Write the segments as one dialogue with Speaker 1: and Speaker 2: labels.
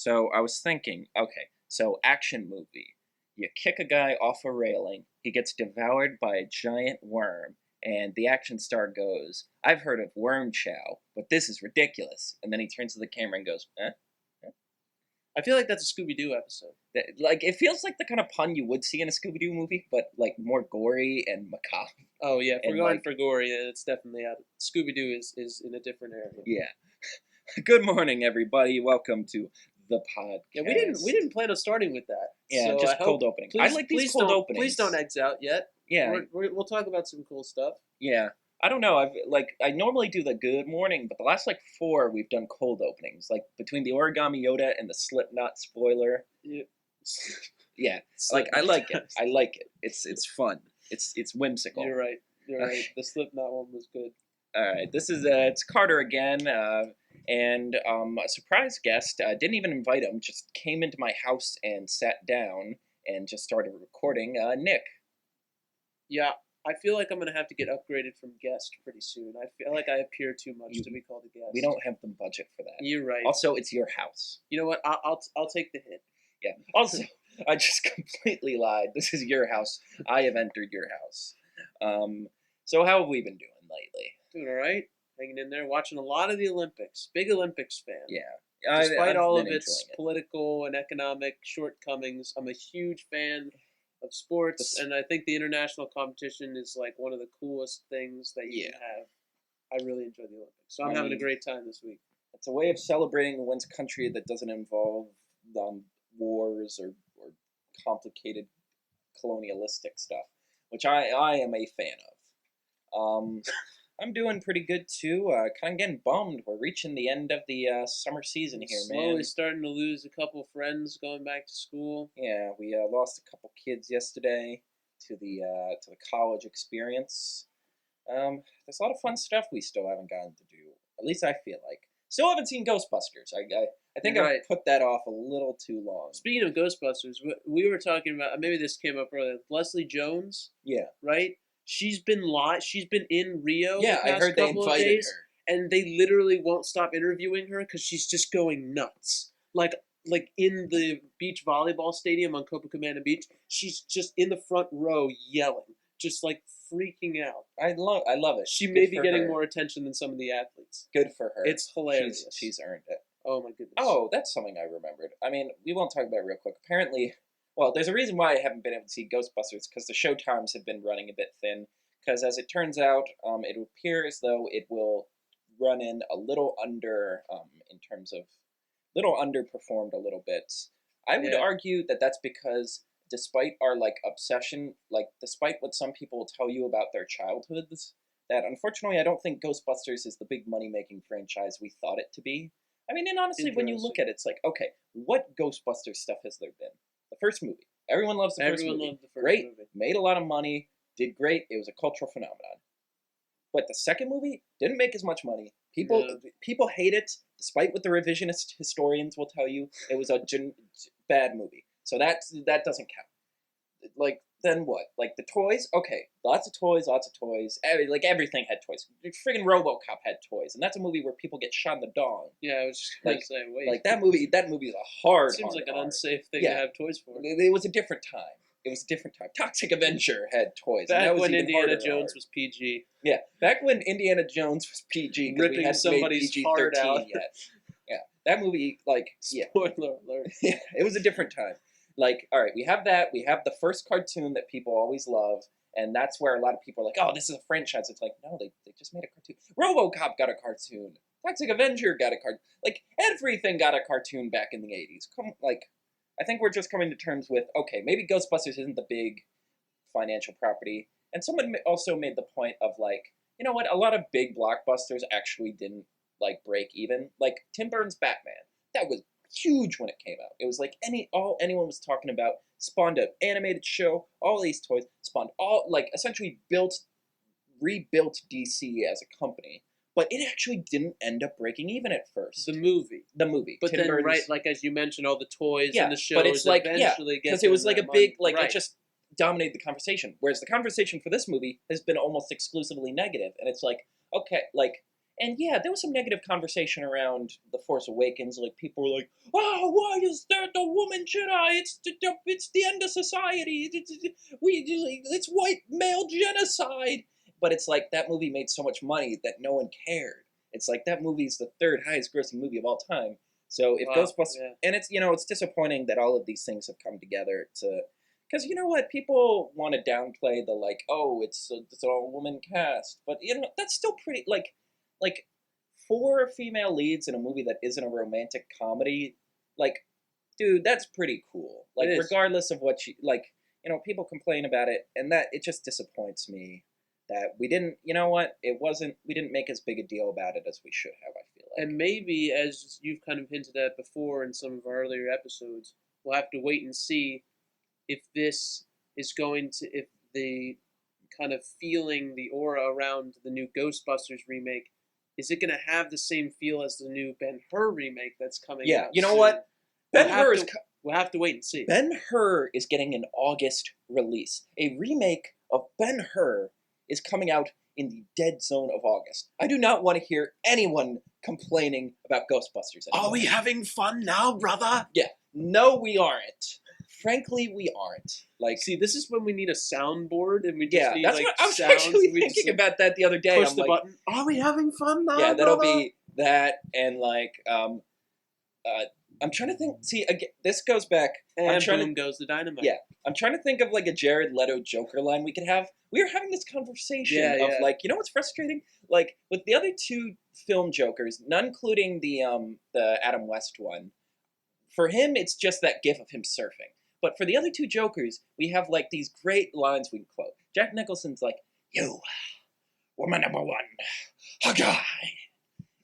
Speaker 1: So I was thinking, okay, so action movie. You kick a guy off a railing, he gets devoured by a giant worm, and the action star goes, I've heard of worm chow, but this is ridiculous. And then he turns to the camera and goes, eh?
Speaker 2: I feel like that's a Scooby-Doo episode.
Speaker 1: Like, it feels like the kind of pun you would see in a Scooby-Doo movie, but, like, more gory and macabre.
Speaker 2: Oh, yeah, if we're
Speaker 1: And,
Speaker 2: going
Speaker 1: like-
Speaker 2: for gory, it's definitely out. Scooby-Doo is in a different area.
Speaker 1: Yeah. Good morning, everybody. Welcome to the podcast.
Speaker 2: Yeah, we didn't plan on starting with that.
Speaker 1: Yeah,
Speaker 2: so
Speaker 1: just
Speaker 2: I hope,
Speaker 1: cold opening. I like these cold openings.
Speaker 2: Please don't X out yet.
Speaker 1: Yeah,
Speaker 2: We'll talk about some cool stuff.
Speaker 1: yeah. I don't know. I normally do the good morning, but the last like 4 we've done cold openings, like between the Origami Yoda and the Slipknot spoiler.
Speaker 2: Yeah.
Speaker 1: Yeah, like I like it. I like it. It's fun. It's whimsical.
Speaker 2: You're right. You're right. The Slipknot one was good.
Speaker 1: All right, this is it's Carter again, and a surprise guest. Didn't even invite him. Just came into my house and sat down and just started recording. Nick.
Speaker 2: Yeah, I feel like I'm gonna have to get upgraded from guest pretty soon. I feel like I appear too much to be called a guest.
Speaker 1: We don't have the budget for that.
Speaker 2: You're right.
Speaker 1: Also, it's your house.
Speaker 2: You know what? I'll take the hit.
Speaker 1: Yeah. Also, I just completely lied. This is your house. I have entered your house. So how have we been doing lately?
Speaker 2: Doing all right. Hanging in there, watching a lot of the Olympics. Big Olympics fan.
Speaker 1: Yeah.
Speaker 2: Despite
Speaker 1: I've
Speaker 2: all
Speaker 1: been
Speaker 2: of its
Speaker 1: enjoying it.
Speaker 2: political and economic shortcomings, I'm a huge fan of sports, and I think the international competition is like one of the coolest things that you can have. I really enjoy the Olympics, so I'm having a great time this week.
Speaker 1: It's a way of celebrating one's country that doesn't involve wars or complicated colonialistic stuff, which I am a fan of. I'm doing pretty good too. Kind of getting bummed. We're reaching the end of the summer season here, man.
Speaker 2: Slowly starting to lose a couple friends going back to school.
Speaker 1: Yeah, we lost a couple kids yesterday to the college experience. There's a lot of fun stuff we still haven't gotten to do. At least I feel like. Still haven't seen Ghostbusters. I think
Speaker 2: You're right.
Speaker 1: I've put that off a little too long.
Speaker 2: Speaking of Ghostbusters, we were talking about, maybe this came up earlier. Leslie Jones,
Speaker 1: Yeah.
Speaker 2: right? She's been in Rio.
Speaker 1: Yeah,
Speaker 2: the
Speaker 1: I
Speaker 2: past
Speaker 1: heard they
Speaker 2: couple of
Speaker 1: invited
Speaker 2: days,
Speaker 1: her.
Speaker 2: and they literally won't stop interviewing her because she's just going nuts. Like in the beach volleyball stadium on Copacabana Beach, she's just in the front row yelling, just like freaking out.
Speaker 1: I love it.
Speaker 2: She
Speaker 1: Good
Speaker 2: may be
Speaker 1: for
Speaker 2: getting
Speaker 1: her.
Speaker 2: more attention than some of the athletes.
Speaker 1: Good for her.
Speaker 2: It's hilarious.
Speaker 1: She's earned it.
Speaker 2: Oh my goodness.
Speaker 1: Oh, that's something I remembered. I mean, we won't talk about it real quick. Apparently, well, there's a reason why I haven't been able to see Ghostbusters, because the show times have been running a bit thin. Because as it turns out, it appears as though it will run in a little under, in terms of, little underperformed a little bit. I would argue that that's because, despite our obsession, despite what some people will tell you about their childhoods, that unfortunately I don't think Ghostbusters is the big money-making franchise we thought it to be. I mean, and honestly, when you look at it, it's like, okay, what Ghostbusters stuff has there been? The first movie. Everyone loves the first movie.
Speaker 2: Everyone loved the first
Speaker 1: great,
Speaker 2: movie.
Speaker 1: made a lot of money, did great, it was a cultural phenomenon. But the second movie didn't make as much money. People hate it, despite what the revisionist historians will tell you. It was a bad movie. So that doesn't count. Then what? The toys? Okay, lots of toys. Everything had toys. Friggin' RoboCop had toys, and that's a movie where people get shot in the dong.
Speaker 2: Yeah, I was just gonna say, wait.
Speaker 1: That movie is a hard.
Speaker 2: Seems like an
Speaker 1: hard.
Speaker 2: unsafe thing to have toys for.
Speaker 1: It was a different time. It was a different time. Toxic Avenger had toys.
Speaker 2: Back
Speaker 1: and that was
Speaker 2: when
Speaker 1: even
Speaker 2: Indiana
Speaker 1: harder.
Speaker 2: Jones was PG.
Speaker 1: Yeah, back when Indiana Jones was PG, because we
Speaker 2: Ripping
Speaker 1: hadn't
Speaker 2: somebody's
Speaker 1: made
Speaker 2: heart
Speaker 1: PG-13
Speaker 2: out.
Speaker 1: yet. Yeah, that movie,
Speaker 2: Spoiler alert.
Speaker 1: Yeah, it was a different time. All right, we have that. We have the first cartoon that people always love, and that's where a lot of people are like, oh, this is a franchise. It's like, no, they just made a cartoon. RoboCop got a cartoon. Toxic Avenger got a cartoon. Everything got a cartoon back in the 80s. I think we're just coming to terms with, okay, maybe Ghostbusters isn't the big financial property. And someone also made the point of, you know what, a lot of big blockbusters actually didn't, break even. Tim Burton's Batman. That was huge when it came out. It was all anyone was talking about. Spawned an animated show, all these toys, spawned essentially rebuilt DC as a company. But it actually didn't end up breaking even at first.
Speaker 2: The movie.
Speaker 1: But
Speaker 2: Tim Burton's, as you mentioned, all the toys and the shows
Speaker 1: but it's
Speaker 2: eventually get
Speaker 1: because it was a big,
Speaker 2: right.
Speaker 1: It just dominated the conversation. Whereas the conversation for this movie has been almost exclusively negative. And it's okay, And yeah, there was some negative conversation around The Force Awakens. Like people were like, "Oh, why is there the woman Jedi? It's the end of society. It's white male genocide." But it's like that movie made so much money that no one cared. It's like that movie's the third highest grossing movie of all time. So if
Speaker 2: Wow.
Speaker 1: Ghostbusters,
Speaker 2: Yeah.
Speaker 1: and it's it's disappointing that all of these things have come together to, because you know what, people want to downplay the like, oh, it's an all woman cast, but that's still pretty like 4 female leads in a movie that isn't a romantic comedy, like, dude, that's pretty cool. Like,
Speaker 2: It is.
Speaker 1: regardless of what you like, people complain about it, and that it just disappoints me that we didn't. You know what? We didn't make as big a deal about it as we should have. I feel like.
Speaker 2: And maybe, as you've kind of hinted at before in some of our earlier episodes, we'll have to wait and see if this is going to, if the kind of feeling, the aura around the new Ghostbusters remake, is it going to have the same feel as the new Ben-Hur remake that's coming out?
Speaker 1: Yeah, you know
Speaker 2: soon?
Speaker 1: what? Ben-Hur is.
Speaker 2: We'll have to wait and see.
Speaker 1: Ben-Hur is getting an August release. A remake of Ben-Hur is coming out in the dead zone of August. I do not want to hear anyone complaining about Ghostbusters anymore.
Speaker 3: Are we having fun now, brother?
Speaker 1: Yeah. No, we aren't. Frankly, we aren't. Like,
Speaker 2: See, this is when we need a soundboard, and we just
Speaker 1: yeah,
Speaker 2: need
Speaker 1: that's
Speaker 2: like
Speaker 1: what I was
Speaker 2: sounds.
Speaker 1: actually
Speaker 2: We just,
Speaker 1: thinking about that the other day.
Speaker 2: push
Speaker 1: I'm
Speaker 2: the
Speaker 1: like,
Speaker 2: button.
Speaker 3: Are we having fun now,
Speaker 1: yeah, that'll
Speaker 3: brother?
Speaker 1: be that, and like, I'm trying to think. See, again, this goes back.
Speaker 2: And
Speaker 1: trying
Speaker 2: boom goes the dynamite.
Speaker 1: Yeah. I'm trying to think of like a Jared Leto Joker line we could have. We were having this conversation of
Speaker 2: Yeah.
Speaker 1: like, what's frustrating? Like with the other 2 film Jokers, not including the Adam West one. For him, it's just that gif of him surfing. But for the other 2 Jokers, we have like these great lines we can quote. Jack Nicholson's like, "You, woman number 1, a guy,"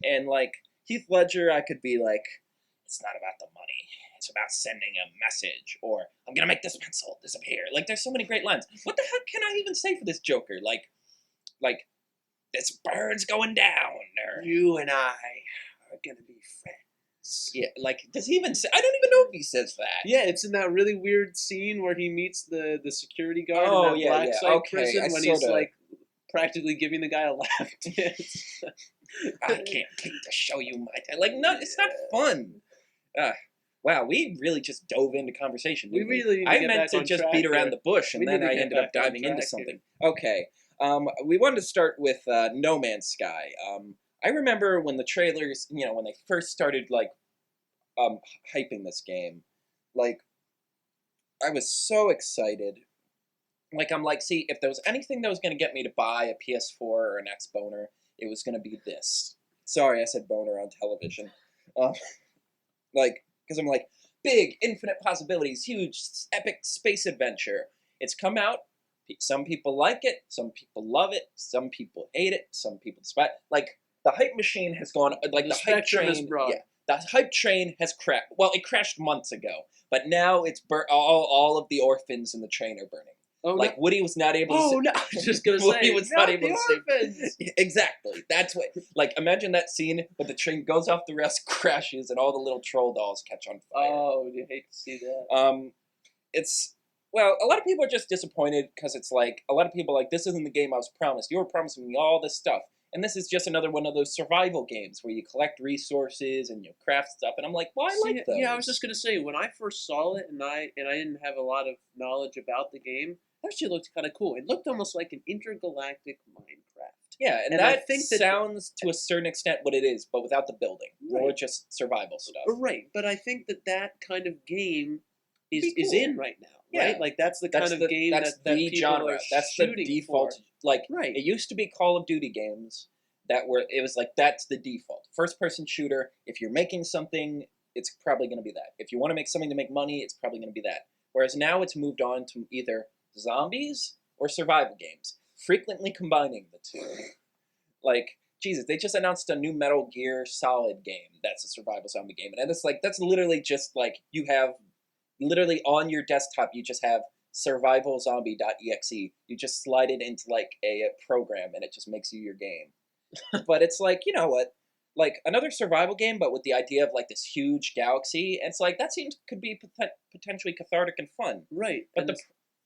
Speaker 1: and like Heath Ledger, I could be like, "It's not about the money. It's about sending a message," or "I'm gonna make this pencil disappear." Like, there's so many great lines. What the heck can I even say for this Joker? Like this bird's going down, or
Speaker 3: You and I are gonna be friends.
Speaker 1: yeah, like does he even say? I don't even know if he says that.
Speaker 2: Yeah, it's in that really weird scene where he meets the security guard
Speaker 1: Oh,
Speaker 2: in that
Speaker 1: yeah,
Speaker 2: black
Speaker 1: yeah.
Speaker 2: site
Speaker 1: Okay,
Speaker 2: prison
Speaker 1: I
Speaker 2: when he's
Speaker 1: sorta-
Speaker 2: like practically giving the guy a lap dance.
Speaker 1: I can't wait to show you my like. No, it's not fun. Wow, we really just dove into conversation.
Speaker 2: We
Speaker 1: didn't
Speaker 2: really need to
Speaker 1: I
Speaker 2: get
Speaker 1: meant
Speaker 2: back
Speaker 1: to
Speaker 2: on
Speaker 1: just
Speaker 2: track
Speaker 1: beat around
Speaker 2: here.
Speaker 1: the bush, and
Speaker 2: We
Speaker 1: then
Speaker 2: need to
Speaker 1: I
Speaker 2: get
Speaker 1: ended up
Speaker 2: back on
Speaker 1: diving into
Speaker 2: track
Speaker 1: something. Okay, we wanted to start with No Man's Sky. I remember when the trailers, when they first started like hyping this game, like I was so excited. Like I'm like, see, if there was anything that was going to get me to buy a PS4 or an X boner, it was going to be this. Sorry, I said boner on television. Like, because I'm like, big, infinite possibilities, huge, epic space adventure. It's come out. Some people like it. Some people love it. Some people hate it. Some people despise. Like the hype machine has gone. Like
Speaker 2: The
Speaker 1: the hype
Speaker 2: spectrum
Speaker 1: train.
Speaker 2: is broad.
Speaker 1: Yeah, the hype train has crashed. Well, it crashed months ago, but now it's all of the orphans in the train are burning.
Speaker 2: Oh,
Speaker 1: Like Woody was not able to.
Speaker 2: oh no! I was just gonna
Speaker 1: Woody
Speaker 2: say,
Speaker 1: was not able
Speaker 2: the
Speaker 1: to save.
Speaker 2: orphans.
Speaker 1: Exactly. That's what. Like, imagine that scene where the train goes off the rails, crashes, and all the little troll dolls catch on fire.
Speaker 2: Oh, you hate to see that.
Speaker 1: It's a lot of people are just disappointed because it's like a lot of people are like, this isn't the game I was promised. You were promising me all this stuff, and this is just another one of those survival games where you collect resources and you craft stuff. And I'm like, well, I like those.
Speaker 2: Yeah, I was just gonna say when I first saw it, and I didn't have a lot of knowledge about the game. It actually looked kind of cool. It looked almost like an intergalactic Minecraft.
Speaker 1: Yeah, and
Speaker 2: I
Speaker 1: that
Speaker 2: think that
Speaker 1: sounds to a certain extent what it is, but without the building, more
Speaker 2: Right.
Speaker 1: just survival stuff.
Speaker 2: Right, but I think that kind of game is
Speaker 1: Be
Speaker 2: is
Speaker 1: cool.
Speaker 2: in right now.
Speaker 1: Yeah.
Speaker 2: Right, like that's the kind of game
Speaker 1: that's
Speaker 2: that
Speaker 1: the
Speaker 2: people
Speaker 1: genre.
Speaker 2: are
Speaker 1: That's the
Speaker 2: shooting
Speaker 1: default.
Speaker 2: for.
Speaker 1: Like
Speaker 2: Right.
Speaker 1: it used to be Call of Duty games it was like that's the default. First person shooter. If you're making something, it's probably going to be that. If you want to make something to make money, it's probably going to be that. Whereas now it's moved on to either zombies or survival games, frequently combining the two. Like, Jesus, they just announced a new Metal Gear Solid game that's a survival zombie game. And it's like, that's literally just like, you have, literally on your desktop, you just have survivalzombie.exe. You just slide it into like a program and it just makes you your game. But it's like, you know what? Like another survival game, but with the idea of like this huge galaxy. And it's like, that seems could be potentially cathartic and fun.
Speaker 2: Right,
Speaker 1: But
Speaker 2: and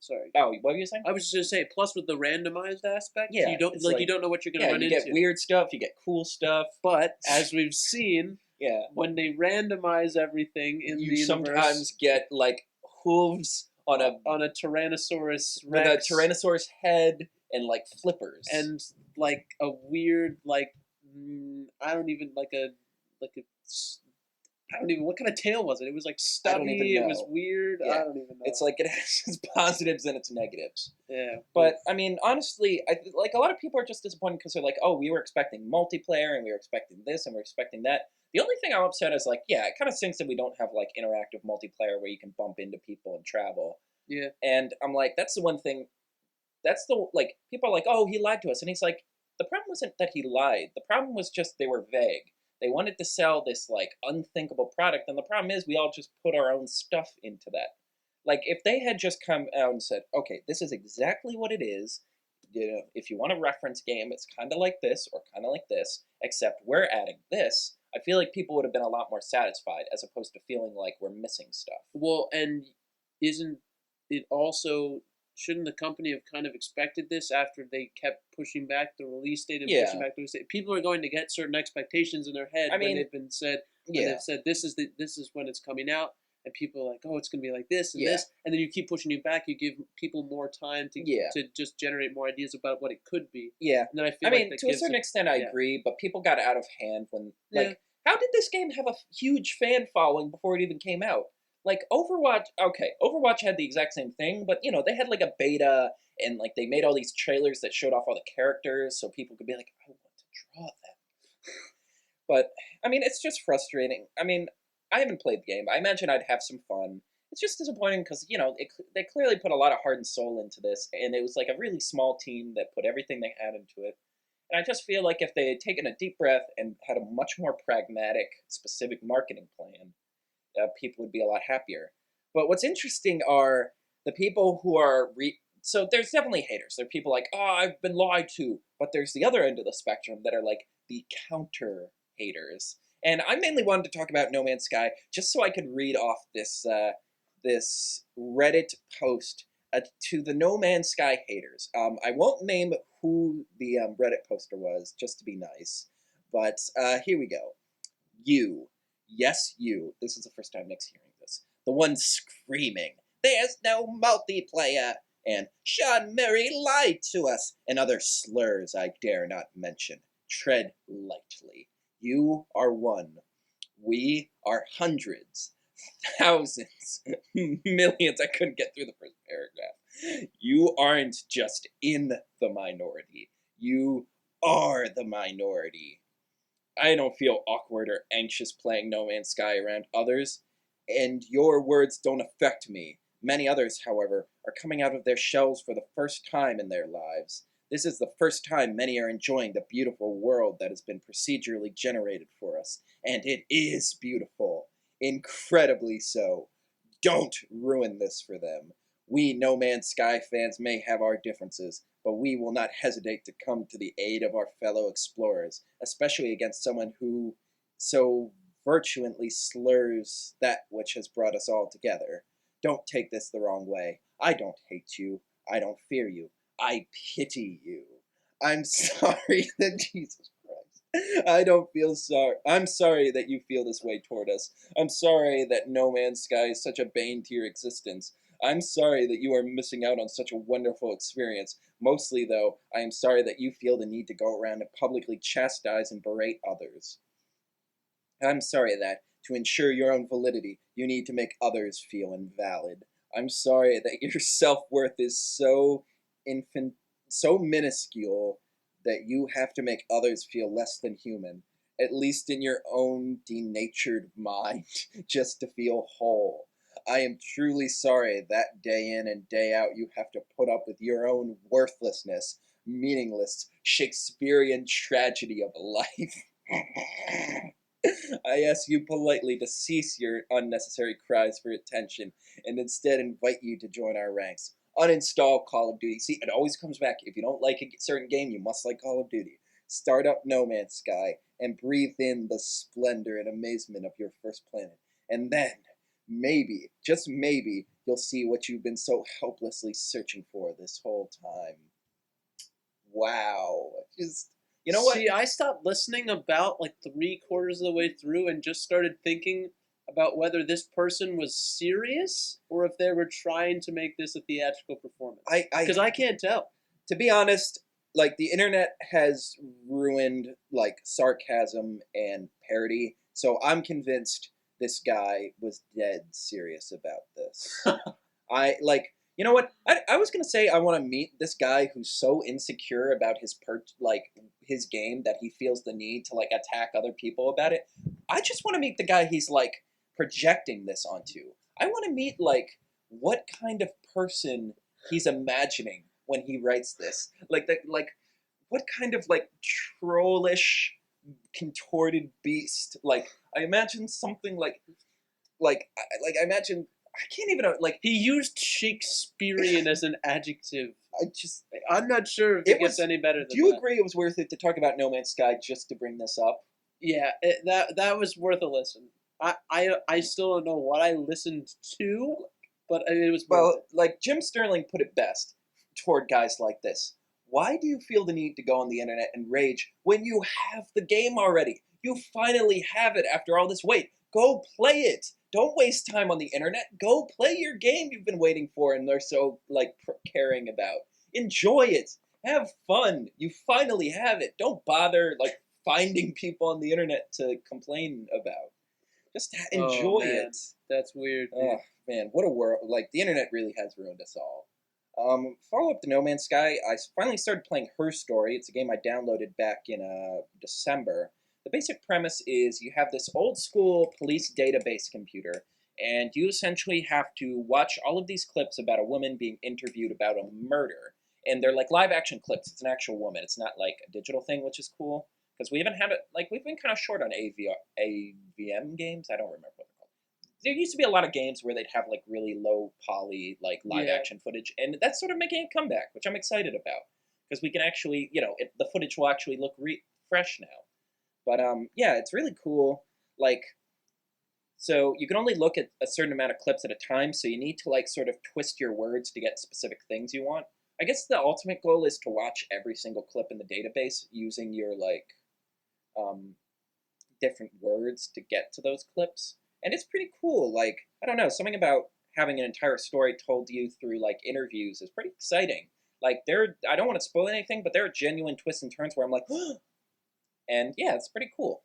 Speaker 2: Sorry.
Speaker 1: Oh, what were you saying?
Speaker 2: I was just gonna say, plus with the randomized aspect,
Speaker 1: Yeah,
Speaker 2: you don't
Speaker 1: it's
Speaker 2: you
Speaker 1: like-
Speaker 2: don't know what you're gonna
Speaker 1: Yeah,
Speaker 2: run
Speaker 1: you
Speaker 2: into.
Speaker 1: get weird stuff, you get cool stuff.
Speaker 2: But as we've seen,
Speaker 1: Yeah,
Speaker 2: when they randomize everything in the
Speaker 1: you
Speaker 2: universe,
Speaker 1: sometimes get like hooves on a
Speaker 2: Tyrannosaurus
Speaker 1: with a
Speaker 2: Rex
Speaker 1: Tyrannosaurus head and like flippers.
Speaker 2: and like a weird I don't even I don't even what kind of tail was it? It was like
Speaker 1: I don't
Speaker 2: stubby.
Speaker 1: even
Speaker 2: It was
Speaker 1: know.
Speaker 2: weird.
Speaker 1: Yeah.
Speaker 2: I don't even know.
Speaker 1: It's like it has its positives and its negatives.
Speaker 2: yeah,
Speaker 1: But I mean, honestly, like a lot of people are just disappointed because they're like, "Oh, we were expecting multiplayer, and we were expecting this, and we are expecting that." The only thing I'm upset is like, yeah, it kind of stinks that we don't have like interactive multiplayer where you can bump into people and travel.
Speaker 2: yeah.
Speaker 1: And I'm like, that's the one thing. That's the like people are like, "Oh, he lied to us," and he's like, the problem wasn't that he lied. The problem was just they were vague. They wanted to sell this like unthinkable product, and the problem is we all just put our own stuff into that. Like if they had just come out and said, "Okay, this is exactly what it is. You know, if you want a reference game, it's kind of like this or kind of like this, except we're adding this." I feel like people would have been a lot more satisfied as opposed to feeling like we're missing stuff.
Speaker 2: Well, and isn't it also shouldn't the company have kind of expected this after they kept pushing back the release date and
Speaker 1: Yeah.
Speaker 2: pushing back the release date? People are going to get certain expectations in their head
Speaker 1: I mean,
Speaker 2: when they've been said when
Speaker 1: Yeah,
Speaker 2: they've said this is when it's coming out, and people are like, oh, it's going to be like this and
Speaker 1: Yeah.
Speaker 2: this, and then you keep pushing it back. You give people more time to
Speaker 1: Yeah.
Speaker 2: to just generate more ideas about what it could be,
Speaker 1: yeah.
Speaker 2: and then I feel
Speaker 1: I
Speaker 2: like
Speaker 1: mean,
Speaker 2: that
Speaker 1: to a
Speaker 2: gives
Speaker 1: certain
Speaker 2: it-
Speaker 1: extent, I
Speaker 2: yeah.
Speaker 1: agree, but people got out of hand when, like,
Speaker 2: Yeah.
Speaker 1: how did this game have a huge fan following before it even came out? Like, Overwatch, okay, Overwatch had the exact same thing, but, you know, they had, like, a beta, and, like, they made all these trailers that showed off all the characters, so people could be like, I want to draw them. But, I mean, it's just frustrating. I mean, I haven't played the game. I imagine I'd have some fun. It's just disappointing because, you know, they clearly put a lot of heart and soul into this, and it was, like, a really small team that put everything they had into it. And I just feel like if they had taken a deep breath and had a much more pragmatic, specific marketing plan, people would be a lot happier. But what's interesting are the people who are so there's definitely haters. There are people like, oh, I've been lied to. But there's the other end of the spectrum that are like the counter haters. And I mainly wanted to talk about No Man's Sky just so I could read off this Reddit post to the No Man's Sky haters. I won't name who the Reddit poster was, just to be nice. But here we go. You. Yes, you. This is the first time Nick's hearing this. The one screaming, "There's no multiplayer!" and "Sean Murray lied to us!" and other slurs I dare not mention. Tread lightly. You are one. We are hundreds, thousands, millions. I couldn't get through the first paragraph. You aren't just in the minority. You are the minority. I don't feel awkward or anxious playing No Man's Sky around others, and your words don't affect me. Many others, however, are coming out of their shells for the first time in their lives. This is the first time many are enjoying the beautiful world that has been procedurally generated for us, and it is beautiful. Incredibly so. Don't ruin this for them. We No Man's Sky fans may have our differences, but we will not hesitate to come to the aid of our fellow explorers, especially against someone who so virtually slurs that which has brought us all together. Don't take this the wrong way. I don't hate you. I don't fear you. I pity you. I'm sorry that Jesus Christ. I don't feel sorry. I'm sorry that you feel this way toward us. I'm sorry that No Man's Sky is such a bane to your existence. I'm sorry that you are missing out on such a wonderful experience. Mostly, though, I am sorry that you feel the need to go around and publicly chastise and berate others. I'm sorry that, to ensure your own validity, you need to make others feel invalid. I'm sorry that your self-worth is so minuscule that you have to make others feel less than human, at least in your own denatured mind, just to feel whole. I am truly sorry that day in and day out you have to put up with your own worthlessness, meaningless, Shakespearean tragedy of life. I ask you politely to cease your unnecessary cries for attention and instead invite you to join our ranks. Uninstall Call of Duty. See, it always comes back. If you don't like a certain game, you must like Call of Duty. Start up No Man's Sky and breathe in the splendor and amazement of your first planet. And then, maybe, just maybe, you'll see what you've been so helplessly searching for this whole time. Wow. Just, you know what?
Speaker 2: See, I stopped listening about like 3/4 of the way through and just started thinking about whether this person was serious or if they were trying to make this a theatrical performance. Because I can't tell.
Speaker 1: To be honest, like the internet has ruined like sarcasm and parody, so I'm convinced this guy was dead serious about this. I like, you know what? I was gonna say I want to meet this guy who's so insecure about like his game that he feels the need to like attack other people about it. I just want to meet the guy he's like projecting this onto. I want to meet like what kind of person he's imagining when he writes this. Like what kind of like trollish contorted beast. Like I imagine something like I imagine I can't even like
Speaker 2: He used Shakespearean as an adjective.
Speaker 1: I just
Speaker 2: I'm not sure if
Speaker 1: It
Speaker 2: it gets
Speaker 1: was-
Speaker 2: any better than
Speaker 1: do you
Speaker 2: that.
Speaker 1: agree it was worth it to talk about No Man's Sky just to bring this up?
Speaker 2: Yeah, that was worth a listen. I still don't know what I listened to, but it was worth
Speaker 1: Well,
Speaker 2: it.
Speaker 1: like Jim Sterling put it best toward guys like this. Why do you feel the need to go on the internet and rage when you have the game already? You finally have it after all this wait. Go play it. Don't waste time on the internet. Go play your game you've been waiting for and they're so like caring about. Enjoy it. Have fun. You finally have it. Don't bother like finding people on the internet to complain about. Just enjoy
Speaker 2: man.
Speaker 1: it.
Speaker 2: That's weird. Dude.
Speaker 1: Oh man, what a world! Like the internet really has ruined us all. Follow up to No Man's Sky. I finally started playing Her Story. It's a game I downloaded back in December. The basic premise is you have this old school police database computer, and you essentially have to watch all of these clips about a woman being interviewed about a murder. And they're like live action clips. It's an actual woman. It's not like a digital thing, which is cool because we haven't had it. Like we've been kind of short on AVM games. I don't remember what they're called. There used to be a lot of games where they'd have like really low poly like live
Speaker 2: Yeah.
Speaker 1: action footage, and that's sort of making a comeback, which I'm excited about because we can actually, the footage will actually look fresh now. But yeah, it's really cool. Like, so you can only look at a certain amount of clips at a time, so you need to like sort of twist your words to get specific things you want. I guess the ultimate goal is to watch every single clip in the database using your like different words to get to those clips. And it's pretty cool. Like, I don't know, something about having an entire story told to you through like interviews is pretty exciting. Like I don't want to spoil anything, but there are genuine twists and turns where I'm like, and yeah, it's pretty cool.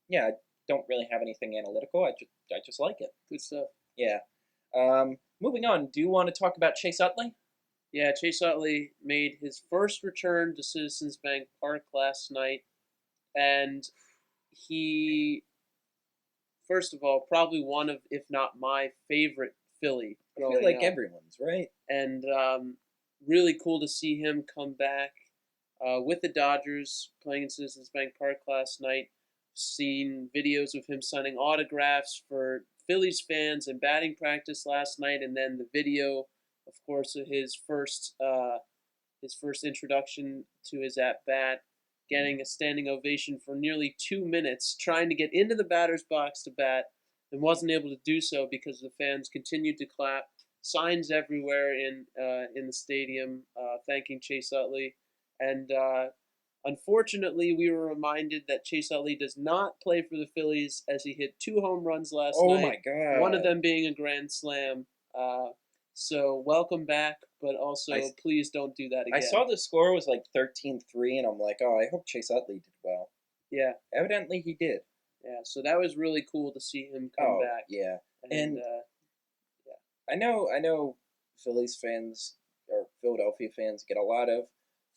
Speaker 1: Yeah, I don't really have anything analytical. I just like it.
Speaker 2: Good stuff.
Speaker 1: Yeah. Moving on. Do you want to talk about Chase Utley?
Speaker 2: Yeah, Chase Utley made his first return to Citizens Bank Park last night, and he, first of all, probably one of, if not my favorite Philly.
Speaker 1: I feel like everyone's, right?
Speaker 2: And really cool to see him come back with the Dodgers playing in Citizens Bank Park last night. Seen videos of him signing autographs for Phillies fans in batting practice last night, and then the video, of course, of his first introduction to his at bat, getting a standing ovation for nearly 2 minutes, trying to get into the batter's box to bat, and wasn't able to do so because the fans continued to clap. Signs everywhere in the stadium thanking Chase Utley, and unfortunately, we were reminded that Chase Utley does not play for the Phillies as he hit 2 home runs last night.
Speaker 1: Oh my god!
Speaker 2: One of them being a grand slam. So welcome back, but also please don't do that again.
Speaker 1: I saw the score was like 13-3, and I'm like, oh, I hope Chase Utley did well.
Speaker 2: Yeah.
Speaker 1: Evidently, he did.
Speaker 2: Yeah, so that was really cool to see him come back.
Speaker 1: Yeah.
Speaker 2: And
Speaker 1: I know Phillies fans or Philadelphia fans get a lot of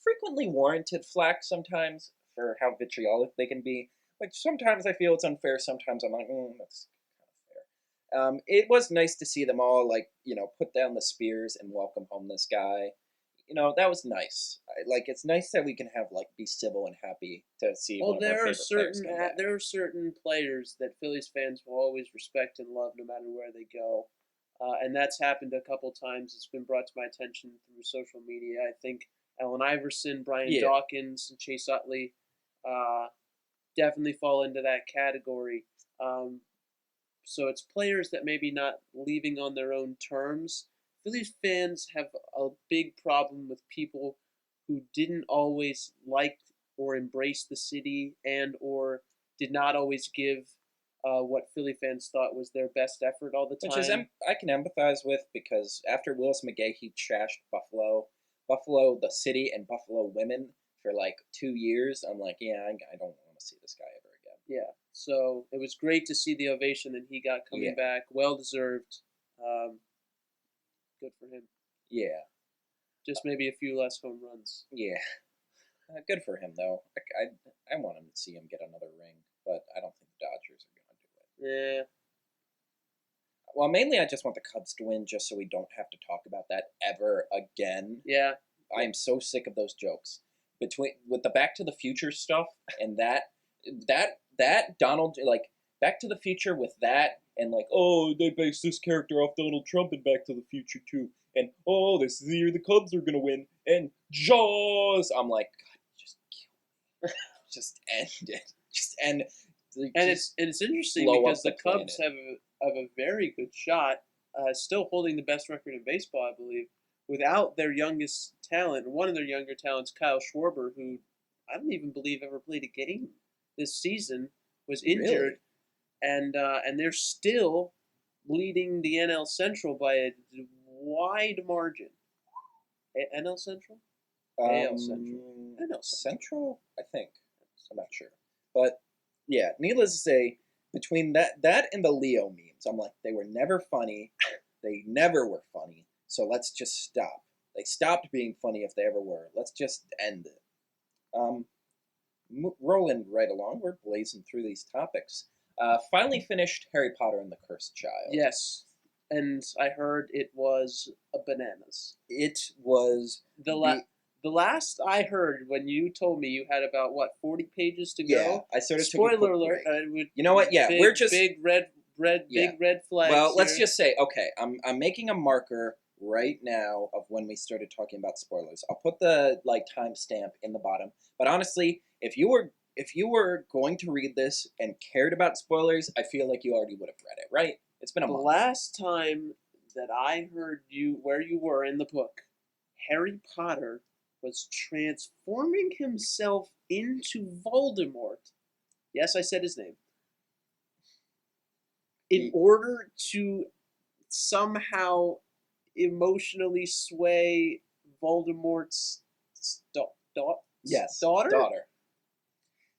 Speaker 1: frequently warranted flack sometimes for how vitriolic they can be, which sometimes I feel it's unfair, sometimes I'm like, that's kind of fair. It was nice to see them all, like, put down the spears and welcome home this guy. That was nice. It's nice that we can have, be civil and happy to see one of our favorite players come back.
Speaker 2: There are certain players that Phillies fans will always respect and love no matter where they go. And that's happened a couple times. It's been brought to my attention through social media. I think Allen Iverson, Brian Dawkins, and Chase Utley definitely fall into that category. So it's players that maybe not leaving on their own terms. Phillies fans have a big problem with people who didn't always like or embrace the city and or did not always give what Philly fans thought was their best effort all the time.
Speaker 1: Which is I can empathize with, because after Willis McGahee trashed Buffalo, the city, and Buffalo women for like 2 years, I'm like, yeah, I don't want to see this guy ever again.
Speaker 2: Yeah, so it was great to see the ovation that he got coming back. Well deserved. Good for him.
Speaker 1: Yeah.
Speaker 2: Just maybe a few less home runs.
Speaker 1: Yeah. Good for him, though. I want him to see him get another ring, but I don't think the Dodgers are going to do it.
Speaker 2: Yeah.
Speaker 1: Well, mainly I just want the Cubs to win, just so we don't have to talk about that ever again.
Speaker 2: Yeah.
Speaker 1: I am so sick of those jokes. With the Back to the Future stuff and that Donald, like, Back to the Future with that, and like, oh, they based this character off Donald Trump in Back to the Future too, and oh, this is the year the Cubs are gonna win, and Jaws. I'm like, God, just kill me. Just end it. Just end. Like,
Speaker 2: And
Speaker 1: just
Speaker 2: it's interesting
Speaker 1: blow
Speaker 2: because
Speaker 1: up
Speaker 2: the
Speaker 1: the
Speaker 2: Cubs have a very good shot, still holding the best record in baseball, I believe, without their youngest talent. One of their younger talents, Kyle Schwarber, who I don't even believe ever played a game this season, was injured, and they're still leading the NL Central by a wide margin. NL Central? AL Central. NL
Speaker 1: Central, I think. I'm not sure, but yeah. Needless to say, between that and the Leo memes, I'm like, they were never funny. They never were funny. So let's just stop. They stopped being funny if they ever were. Let's just end it. Rolling right along, we're blazing through these topics. Finally finished Harry Potter and the Cursed Child.
Speaker 2: Yes, and I heard it was a bananas.
Speaker 1: It was
Speaker 2: the last I heard, when you told me you had about 40 pages to go.
Speaker 1: Yeah, I sort of
Speaker 2: Spoiler
Speaker 1: took a quick
Speaker 2: alert!
Speaker 1: break. You know what? Yeah, we're just
Speaker 2: big red flags.
Speaker 1: Well, let's
Speaker 2: here.
Speaker 1: just say, okay, I'm making a marker right now of when we started talking about spoilers. I'll put the timestamp in the bottom. But honestly, if you were going to read this and cared about spoilers, I feel like you already would have read it, right? It's been a month.
Speaker 2: The last time that I heard where you were in the book, Harry Potter was transforming himself into Voldemort. Yes, I said his name. In order to somehow emotionally sway Voldemort's daughter.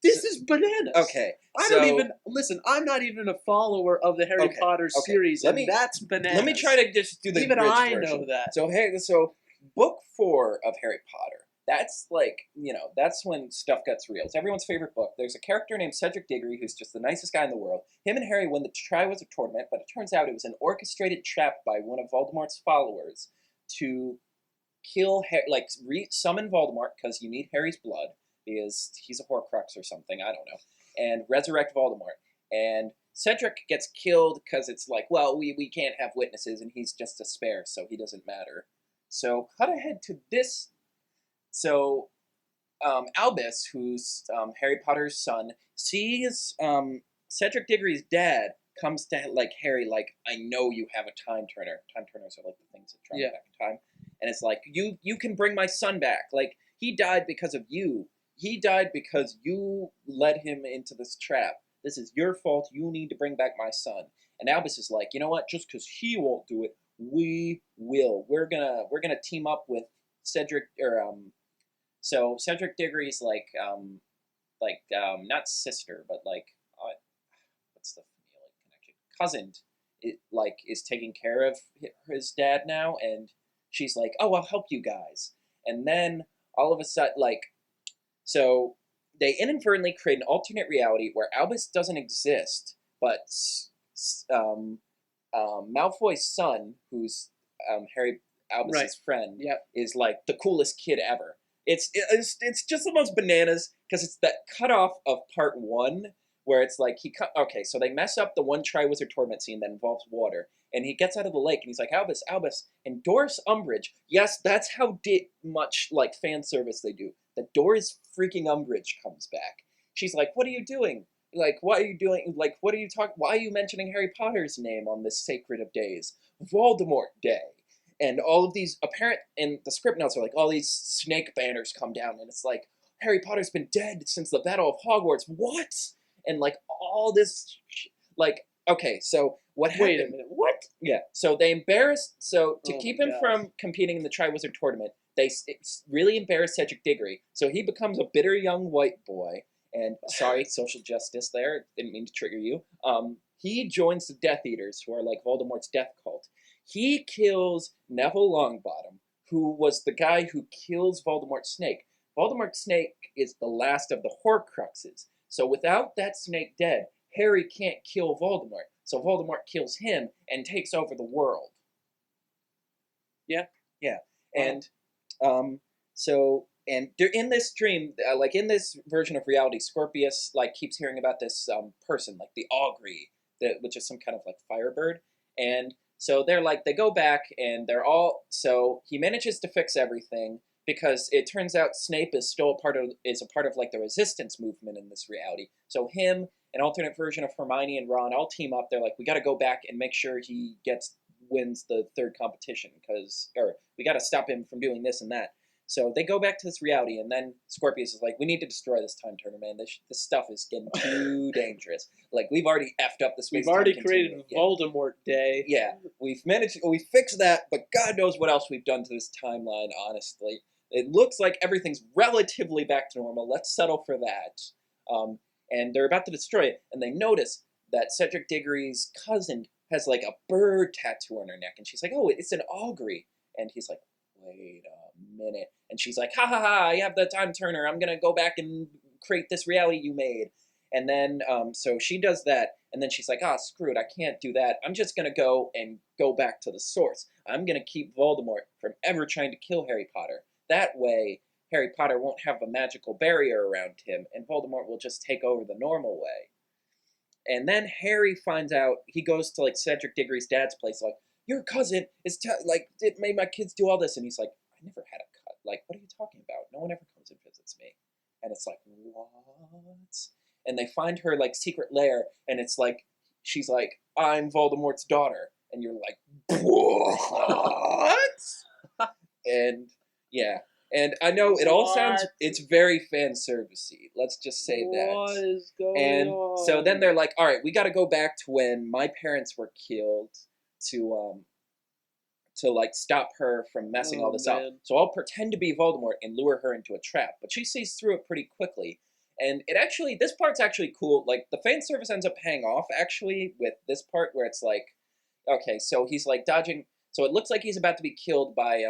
Speaker 2: This is bananas.
Speaker 1: Okay,
Speaker 2: I don't even listen. I'm not even a follower of the Harry Potter series, that's bananas.
Speaker 1: Let me try to just do the
Speaker 2: even
Speaker 1: bridge
Speaker 2: I
Speaker 1: version.
Speaker 2: know that.
Speaker 1: So book 4 of Harry Potter. That's that's when stuff gets real. It's everyone's favorite book. There's a character named Cedric Diggory who's just the nicest guy in the world. Him and Harry win the Triwizard Tournament, but it turns out it was an orchestrated trap by one of Voldemort's followers to kill summon Voldemort, because you need Harry's blood, because he's a Horcrux or something, I don't know, and resurrect Voldemort. And Cedric gets killed because it's like, well, we can't have witnesses, and he's just a spare, so he doesn't matter. So cut ahead to this. So Albus, who's Harry Potter's son, sees Cedric Diggory's dad, comes to Harry, I know you have a time turner. Time turners are the things that travel back in time. And it's like, you can bring my son back. He died because of you. He died because you led him into this trap. This is your fault. You need to bring back my son. And Albus is like, you know what? Just because he won't do it, we will. We're gonna team up with Cedric, so Cedric Diggory's not sister, but what's the familial connection? Cousin, is taking care of his dad now, and she's like, oh, I'll help you guys. And then all of a sudden, so they inadvertently create an alternate reality where Albus doesn't exist, but Malfoy's son, who's Albus's friend, is the coolest kid ever. It's just the most bananas, because it's that cutoff of part 1 where it's so they mess up the one Triwizard Tournament scene that involves water, and he gets out of the lake and he's like, Albus, and Doris Umbridge. Yes, that's how much fan service they do. That Doris freaking Umbridge comes back. She's like, what are you doing? like, why are you doing, like, what are you talking, why are you mentioning Harry Potter's name on this sacred of days? Voldemort Day. And all of these apparent, in the script notes are like, all these snake banners come down, and it's like, Harry Potter's been dead since the Battle of Hogwarts. What? And like, all this, like, okay, so what happened?
Speaker 2: Wait a minute. What?
Speaker 1: Yeah, so they embarrassed, so to
Speaker 2: Oh
Speaker 1: keep
Speaker 2: my
Speaker 1: him
Speaker 2: gosh.
Speaker 1: from competing in the Triwizard Tournament, they really embarrassed Cedric Diggory. So he becomes a bitter young white boy, and sorry, social justice there, didn't mean to trigger you. He joins the Death Eaters, who are like Voldemort's death cult. He kills Neville Longbottom, who was the guy who kills Voldemort's snake. Voldemort's snake is the last of the Horcruxes. So without that snake dead, Harry can't kill Voldemort. So Voldemort kills him and takes over the world.
Speaker 2: Yeah.
Speaker 1: Yeah.
Speaker 2: Wow.
Speaker 1: And so and they're in this dream, like in this version of reality, Scorpius like keeps hearing about this person, like the Augury, which is some kind of like firebird. And so they're like, they go back and they're all, so he manages to fix everything because it turns out Snape is still a part of like the resistance movement in this reality. So him, an alternate version of Hermione and Ron all team up. They're like, we got to go back and make sure he wins the third competition, or we got to stop him from doing this and that. So they go back to this reality, and then Scorpius is like, we need to destroy this time turner, man. This stuff is getting too dangerous. Like, we've already effed up the space.
Speaker 2: We've already created Voldemort Day.
Speaker 1: Yeah, we fixed that, but God knows what else we've done to this timeline, honestly. It looks like everything's relatively back to normal. Let's settle for that. And they're about to destroy it, and they notice that Cedric Diggory's cousin has like a bird tattoo on her neck, and she's like, oh, it's an augury. And he's like, wait a minute. And she's like, ha ha ha, I have the time turner. I'm going to go back and create this reality you made. And then, so she does that, and then she's like, screw it, I can't do that. I'm just going to go back to the source. I'm going to keep Voldemort from ever trying to kill Harry Potter. That way, Harry Potter won't have a magical barrier around him, and Voldemort will just take over the normal way. And then Harry finds out, he goes to like Cedric Diggory's dad's place, like, your cousin is like, it made my kids do all this. And he's like, I never had a cut. Like, what are you talking about? No one ever comes and visits me. And it's like, what? And they find her like secret lair, and it's like, she's like, I'm Voldemort's daughter. And you're like, what? And yeah. And I know it all sounds, it's very fan servicey. Let's just say that.
Speaker 2: What is going
Speaker 1: and
Speaker 2: on?
Speaker 1: so then they're like, all right, we got to go back to when my parents were killed to like stop her from messing all this up. So I'll pretend to be Voldemort and lure her into a trap. But she sees through it pretty quickly. And it actually, this part's actually cool. Like, the fan service ends up paying off, actually, with this part where it's like, okay, so he's like dodging. So it looks like he's about to be killed by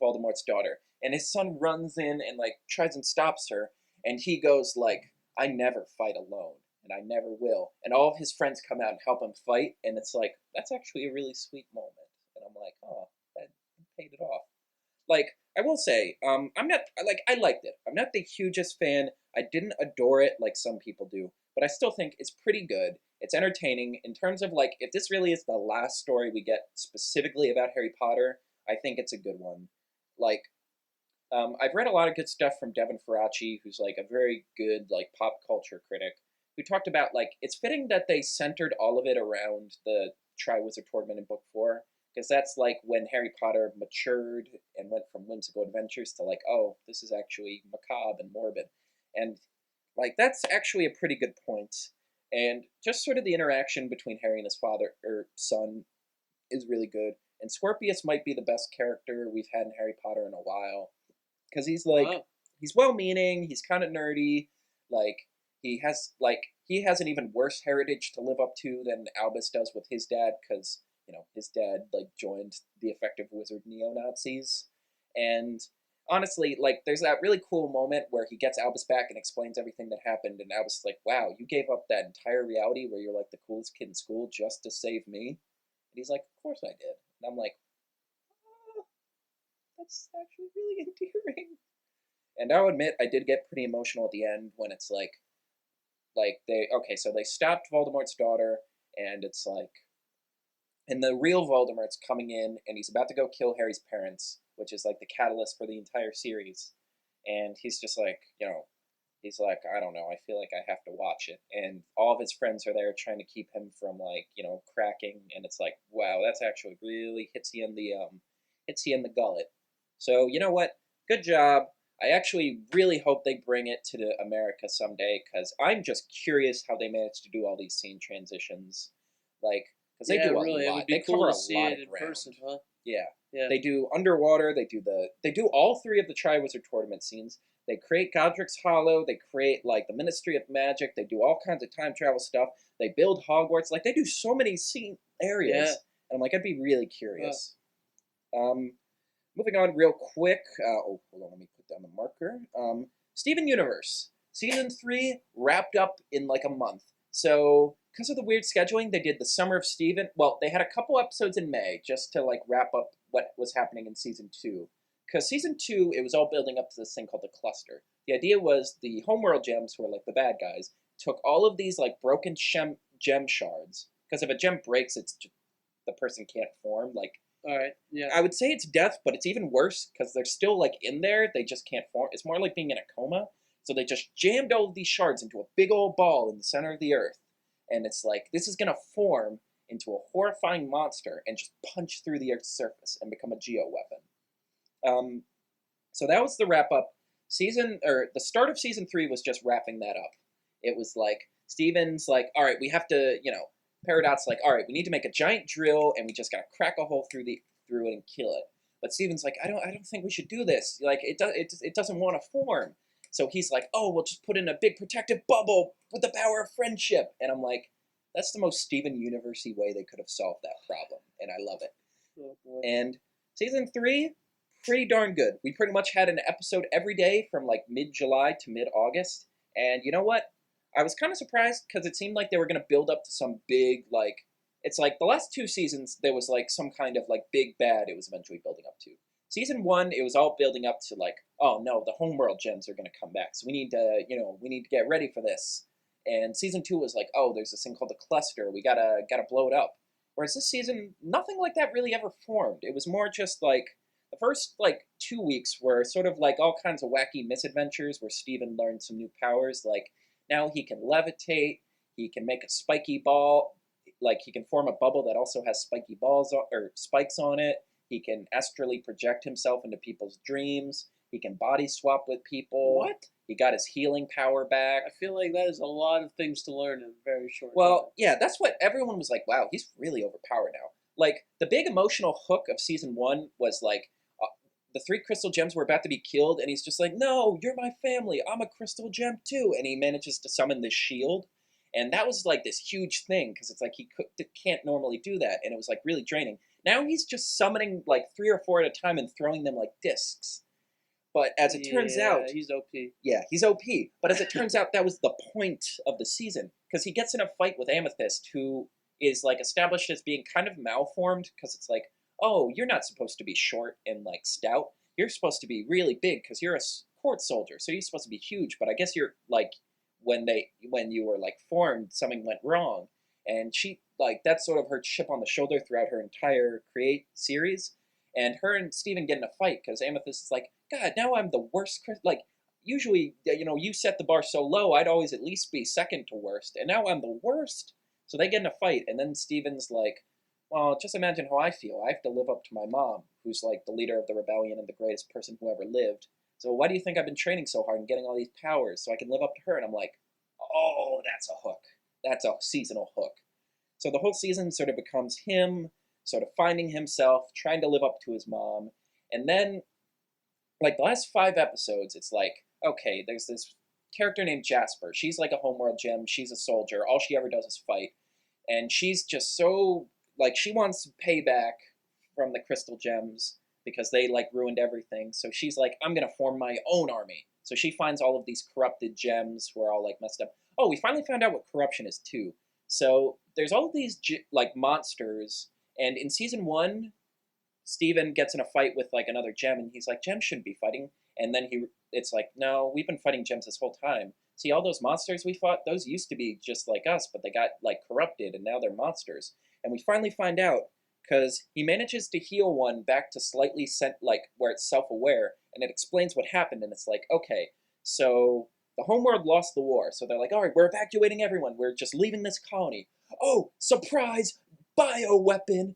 Speaker 1: Voldemort's daughter. And his son runs in and like tries and stops her. And he goes like, I never fight alone. And I never will. And all of his friends come out and help him fight. And it's like, that's actually a really sweet moment. And I'm like, oh, that paid it off. Like, I will say, I'm not, like, I liked it. I'm not the hugest fan. I didn't adore it like some people do. But I still think it's pretty good. It's entertaining. In terms of, like, if this really is the last story we get specifically about Harry Potter, I think it's a good one. Like, I've read a lot of good stuff from Devin Faraci, who's, like, a very good, like, pop culture critic, who talked about, like, it's fitting that they centered all of it around the Triwizard Tournament in Book 4, because that's, like, when Harry Potter matured and went from whimsical adventures to, like, oh, this is actually macabre and morbid. And, like, that's actually a pretty good point. And just sort of the interaction between Harry and his son is really good. And Scorpius might be the best character we've had in Harry Potter in a while. Because he's, like, he's well-meaning, he's kind of nerdy, like, he has an even worse heritage to live up to than Albus does with his dad, because, you know, his dad, like, joined the effective wizard neo-Nazis. And honestly, like, there's that really cool moment where he gets Albus back and explains everything that happened, and Albus is like, wow, you gave up that entire reality where you're, like, the coolest kid in school just to save me? And he's like, of course I did. And I'm like, oh, that's actually really endearing. And I'll admit, I did get pretty emotional at the end when it's like so they stopped Voldemort's daughter, and it's like, and the real Voldemort's coming in, and he's about to go kill Harry's parents, which is like the catalyst for the entire series. And he's just like, you know, he's like, I don't know, I feel like I have to watch it. And all of his friends are there trying to keep him from like, cracking. And it's like, wow, that's actually really hits you in the gullet. So you know what? Good job. I actually really hope they bring it to America someday because I'm just curious how they manage to do all these scene transitions, like because they
Speaker 2: Yeah,
Speaker 1: do a
Speaker 2: really, it
Speaker 1: lot.
Speaker 2: would be
Speaker 1: They
Speaker 2: cool
Speaker 1: cover
Speaker 2: to
Speaker 1: a
Speaker 2: see
Speaker 1: lot
Speaker 2: it
Speaker 1: of
Speaker 2: in
Speaker 1: ground.
Speaker 2: person, huh?
Speaker 1: Yeah.
Speaker 2: Yeah.
Speaker 1: They do underwater. They do all three of the Triwizard Tournament scenes. They create Godric's Hollow. They create like the Ministry of Magic. They do all kinds of time travel stuff. They build Hogwarts. Like they do so many scene areas.
Speaker 2: Yeah.
Speaker 1: And I'm like, I'd be really curious. Moving on real quick. Hold on, let me put down the marker. Steven Universe season 3 wrapped up in like a month. So because of the weird scheduling, they did the Summer of Steven. Well, they had a couple episodes in May just to like wrap up what was happening in season 2. Because season 2, it was all building up to this thing called the Cluster. The idea was the Homeworld gems, who are like the bad guys, took all of these like broken gem shards. Because if a gem breaks, it's just, the person can't form. Like
Speaker 2: All right. Yeah.
Speaker 1: I would say it's death, but it's even worse because they're still like in there. They just can't form. It's more like being in a coma. So they just jammed all of these shards into a big old ball in the center of the earth, and it's like this is gonna form into a horrifying monster and just punch through the Earth's surface and become a geo weapon. So that was the wrap up. The start of season 3 was just wrapping that up. It was like Steven's like, all right, we have to, Peridot's like, all right, we need to make a giant drill and we just gotta crack a hole through it and kill it. But Steven's like, I don't think we should do this. Like it doesn't want to form. So he's like, oh, we'll just put in a big protective bubble with the power of friendship. And I'm like, that's the most Steven Universe-y way they could have solved that problem, and I love it.
Speaker 2: Oh, boy.
Speaker 1: And season 3, pretty darn good. We pretty much had an episode every day from like mid-July to mid-August. And you know what? I was kind of surprised because it seemed like they were going to build up to some big, like, it's like the last 2 seasons, there was like some kind of like big bad it was eventually building up to. Season 1, it was all building up to like, oh no, the Homeworld gems are going to come back. So we need to get ready for this. And season 2 was like, oh, there's this thing called the Cluster. We gotta blow it up. Whereas this season, nothing like that really ever formed. It was more just like the first like 2 weeks were sort of like all kinds of wacky misadventures where Steven learned some new powers. Like now he can levitate, he can make a spiky ball, like he can form a bubble that also has spiky balls or spikes on it. He can astrally project himself into people's dreams. He can body swap with people.
Speaker 2: What?
Speaker 1: He got his healing power back.
Speaker 2: I feel like that is a lot of things to learn in a very short time.
Speaker 1: Well, yeah, that's what everyone was like, wow, he's really overpowered now. Like, the big emotional hook of season 1 was like, the 3 crystal gems were about to be killed, and he's just like, no, you're my family, I'm a crystal gem too. And he manages to summon this shield. And that was like this huge thing, because it's like he can't normally do that, and it was like really draining. Now he's just summoning like 3 or 4 at a time and throwing them like discs. But as it turns out,
Speaker 2: he's OP.
Speaker 1: yeah, he's OP. But as it turns out, that was the point of the season. Because he gets in a fight with Amethyst, who is like established as being kind of malformed. Because it's like, oh, you're not supposed to be short and like stout. You're supposed to be really big because you're a court soldier. So you're supposed to be huge. But I guess you're like, when you were like formed, something went wrong. And she, like, that's sort of her chip on the shoulder throughout her entire Create series. And her and Steven get in a fight because Amethyst is like, God, now I'm the worst. Like, usually, you set the bar so low, I'd always at least be second to worst. And now I'm the worst. So they get in a fight. And then Steven's like, well, just imagine how I feel. I have to live up to my mom, who's like the leader of the rebellion and the greatest person who ever lived. So why do you think I've been training so hard and getting all these powers so I can live up to her? And I'm like, oh, that's a hook. That's a seasonal hook. So the whole season sort of becomes him sort of finding himself, trying to live up to his mom. And then, like, the last 5 episodes, it's like, okay, there's this character named Jasper. She's like a homeworld gem. She's a soldier. All she ever does is fight. And she's just so, like, she wants payback from the crystal gems because they, like, ruined everything. So she's like, I'm going to form my own army. So she finds all of these corrupted gems who are all, like, messed up. Oh, we finally found out what corruption is, too. So there's all of these, like, monsters. And in season 1, Steven gets in a fight with like another gem, and he's like, gems shouldn't be fighting. And then it's like, no, we've been fighting gems this whole time. See, all those monsters we fought, those used to be just like us, but they got like corrupted, and now they're monsters. And we finally find out because he manages to heal one back to slightly like where it's self-aware, and it explains what happened. And it's like, okay, so the homeworld lost the war, so they're like, all right, we're evacuating everyone. We're just leaving this colony. Oh, surprise! Bioweapon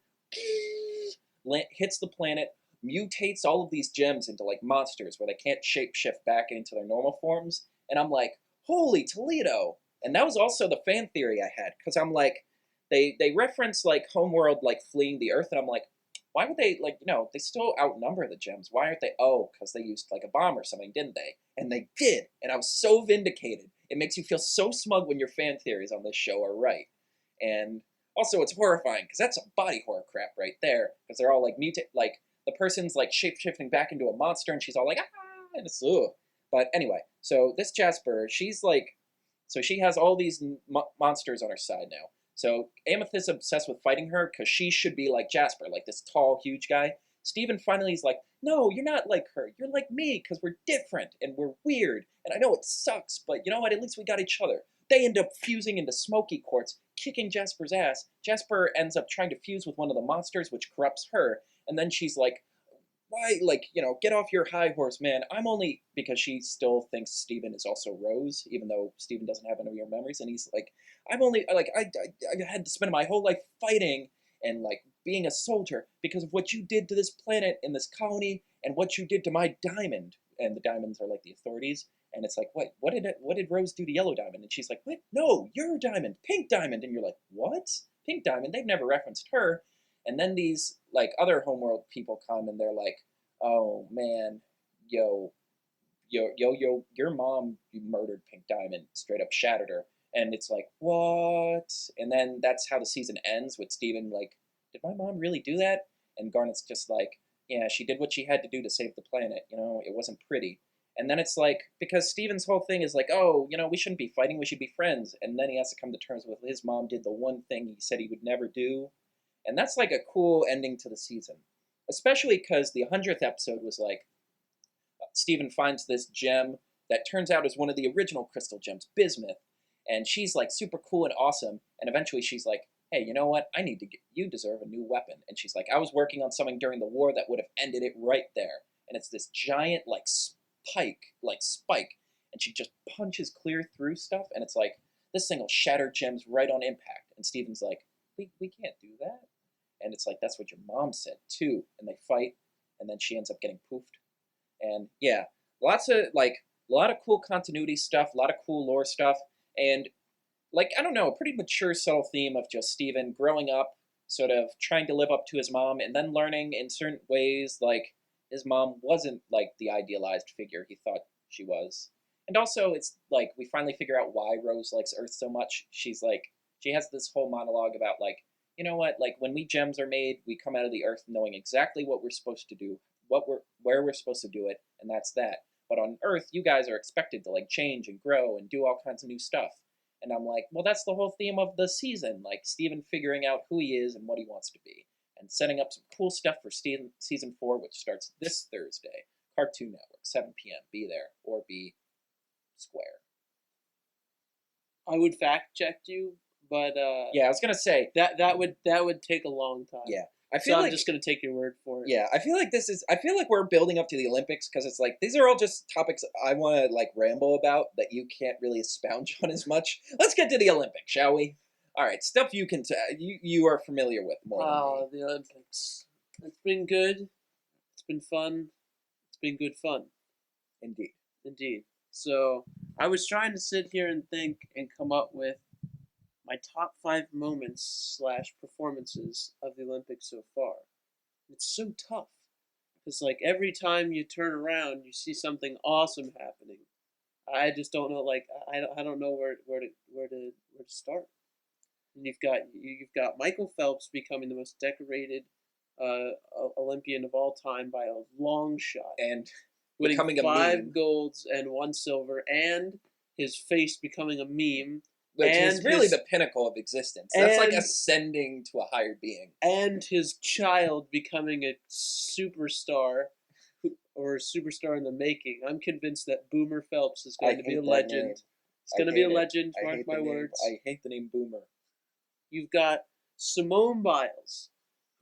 Speaker 1: hits the planet, mutates all of these gems into like monsters where they can't shapeshift back into their normal forms. And I'm like, holy Toledo! And that was also the fan theory I had, because I'm like, they reference like Homeworld like fleeing the Earth, and I'm like, why would they, like, they still outnumber the gems. Why aren't they? Oh, because they used like a bomb or something, didn't they? And they did, and I was so vindicated. It makes you feel so smug when your fan theories on this show are right. And also, it's horrifying because that's some body horror crap right there. Because they're all like mutate, like the person's like shape shifting back into a monster, and she's all like, ah, and it's ugh. But anyway, so this Jasper, she's like, so she has all these monsters on her side now. So Amethyst is obsessed with fighting her because she should be like Jasper, like this tall, huge guy. Steven finally is like, no, you're not like her. You're like me because we're different and we're weird. And I know it sucks, but you know what? At least we got each other. They end up fusing into smoky quartz, kicking Jasper's ass. Jasper ends up trying to fuse with one of the monsters, which corrupts her. And then she's like, why, like, get off your high horse, man. I'm only, because she still thinks Steven is also Rose, even though Steven doesn't have any of your memories. And he's like, I'm only, like, I had to spend my whole life fighting and, like, being a soldier because of what you did to this planet and this colony and what you did to my diamond. And the diamonds are, like, the authorities. And it's like, what did Rose do to Yellow Diamond? And she's like, what? No, your diamond, Pink Diamond. And you're like, what? Pink Diamond? They've never referenced her. And then these, like, other Homeworld people come and they're like, oh, man, yo, your mom murdered Pink Diamond, straight up shattered her. And it's like, what? And then that's how the season ends with Steven like, did my mom really do that? And Garnet's just like, yeah, she did what she had to do to save the planet. It wasn't pretty. And then it's like, because Steven's whole thing is like, oh, we shouldn't be fighting, we should be friends. And then he has to come to terms with his mom did the one thing he said he would never do. And that's like a cool ending to the season. Especially because the 100th episode was like, Steven finds this gem that turns out is one of the original crystal gems, bismuth. And she's like super cool and awesome. And eventually she's like, hey, you know what? You deserve a new weapon. And she's like, I was working on something during the war that would have ended it right there. And it's this giant like spike. And she just punches clear through stuff. And it's like, this thing will shatter gems right on impact. And Steven's like, we can't do that. And it's like, that's what your mom said too. And they fight. And then she ends up getting poofed. And yeah, a lot of cool continuity stuff, a lot of cool lore stuff, and like, I don't know, a pretty mature, subtle theme of just Steven growing up, sort of trying to live up to his mom, and then learning in certain ways, like, his mom wasn't like the idealized figure he thought she was. And also, it's like, we finally figure out why Rose likes Earth so much. She's like, she has this whole monologue about, like, you know what, like, when we gems are made, we come out of the Earth knowing exactly what we're supposed to do, where we're supposed to do it, and that's that. But on Earth, you guys are expected to like change and grow and do all kinds of new stuff. And I'm like, well, that's the whole theme of the season, like Steven figuring out who he is and what he wants to be, and setting up some cool stuff for season 4, which starts this Thursday. Cartoon Network, 7 p.m. Be there or be square.
Speaker 2: I would fact check you, but
Speaker 1: yeah, I was gonna say
Speaker 2: that would take a long time.
Speaker 1: Yeah. I'm
Speaker 2: just going to take your word for it.
Speaker 1: Yeah, I feel like we're building up to the Olympics because it's like, these are all just topics I want to like ramble about that you can't really expound on as much. Let's get to the Olympics, shall we? All right, stuff you are familiar with more than me.
Speaker 2: The Olympics. It's been good. It's been fun. It's been good fun. Indeed. So I was trying to sit here and think and come up with my top 5 moments / performances of the Olympics so far. It's so tough because like every time you turn around, you see something awesome happening. I just don't know. Like I don't know where to start. And you've got Michael Phelps becoming the most decorated Olympian of all time by a long shot,
Speaker 1: And
Speaker 2: winning
Speaker 1: becoming a
Speaker 2: 5
Speaker 1: meme.
Speaker 2: golds and 1 silver, and his face becoming a meme.
Speaker 1: Which
Speaker 2: and
Speaker 1: is really the pinnacle of existence. That's like ascending to a higher being.
Speaker 2: And his child becoming a superstar, or a superstar in the making. I'm convinced that Boomer Phelps is going to be a legend. He's going to be a legend, mark my words.
Speaker 1: I hate the name Boomer.
Speaker 2: You've got Simone Biles,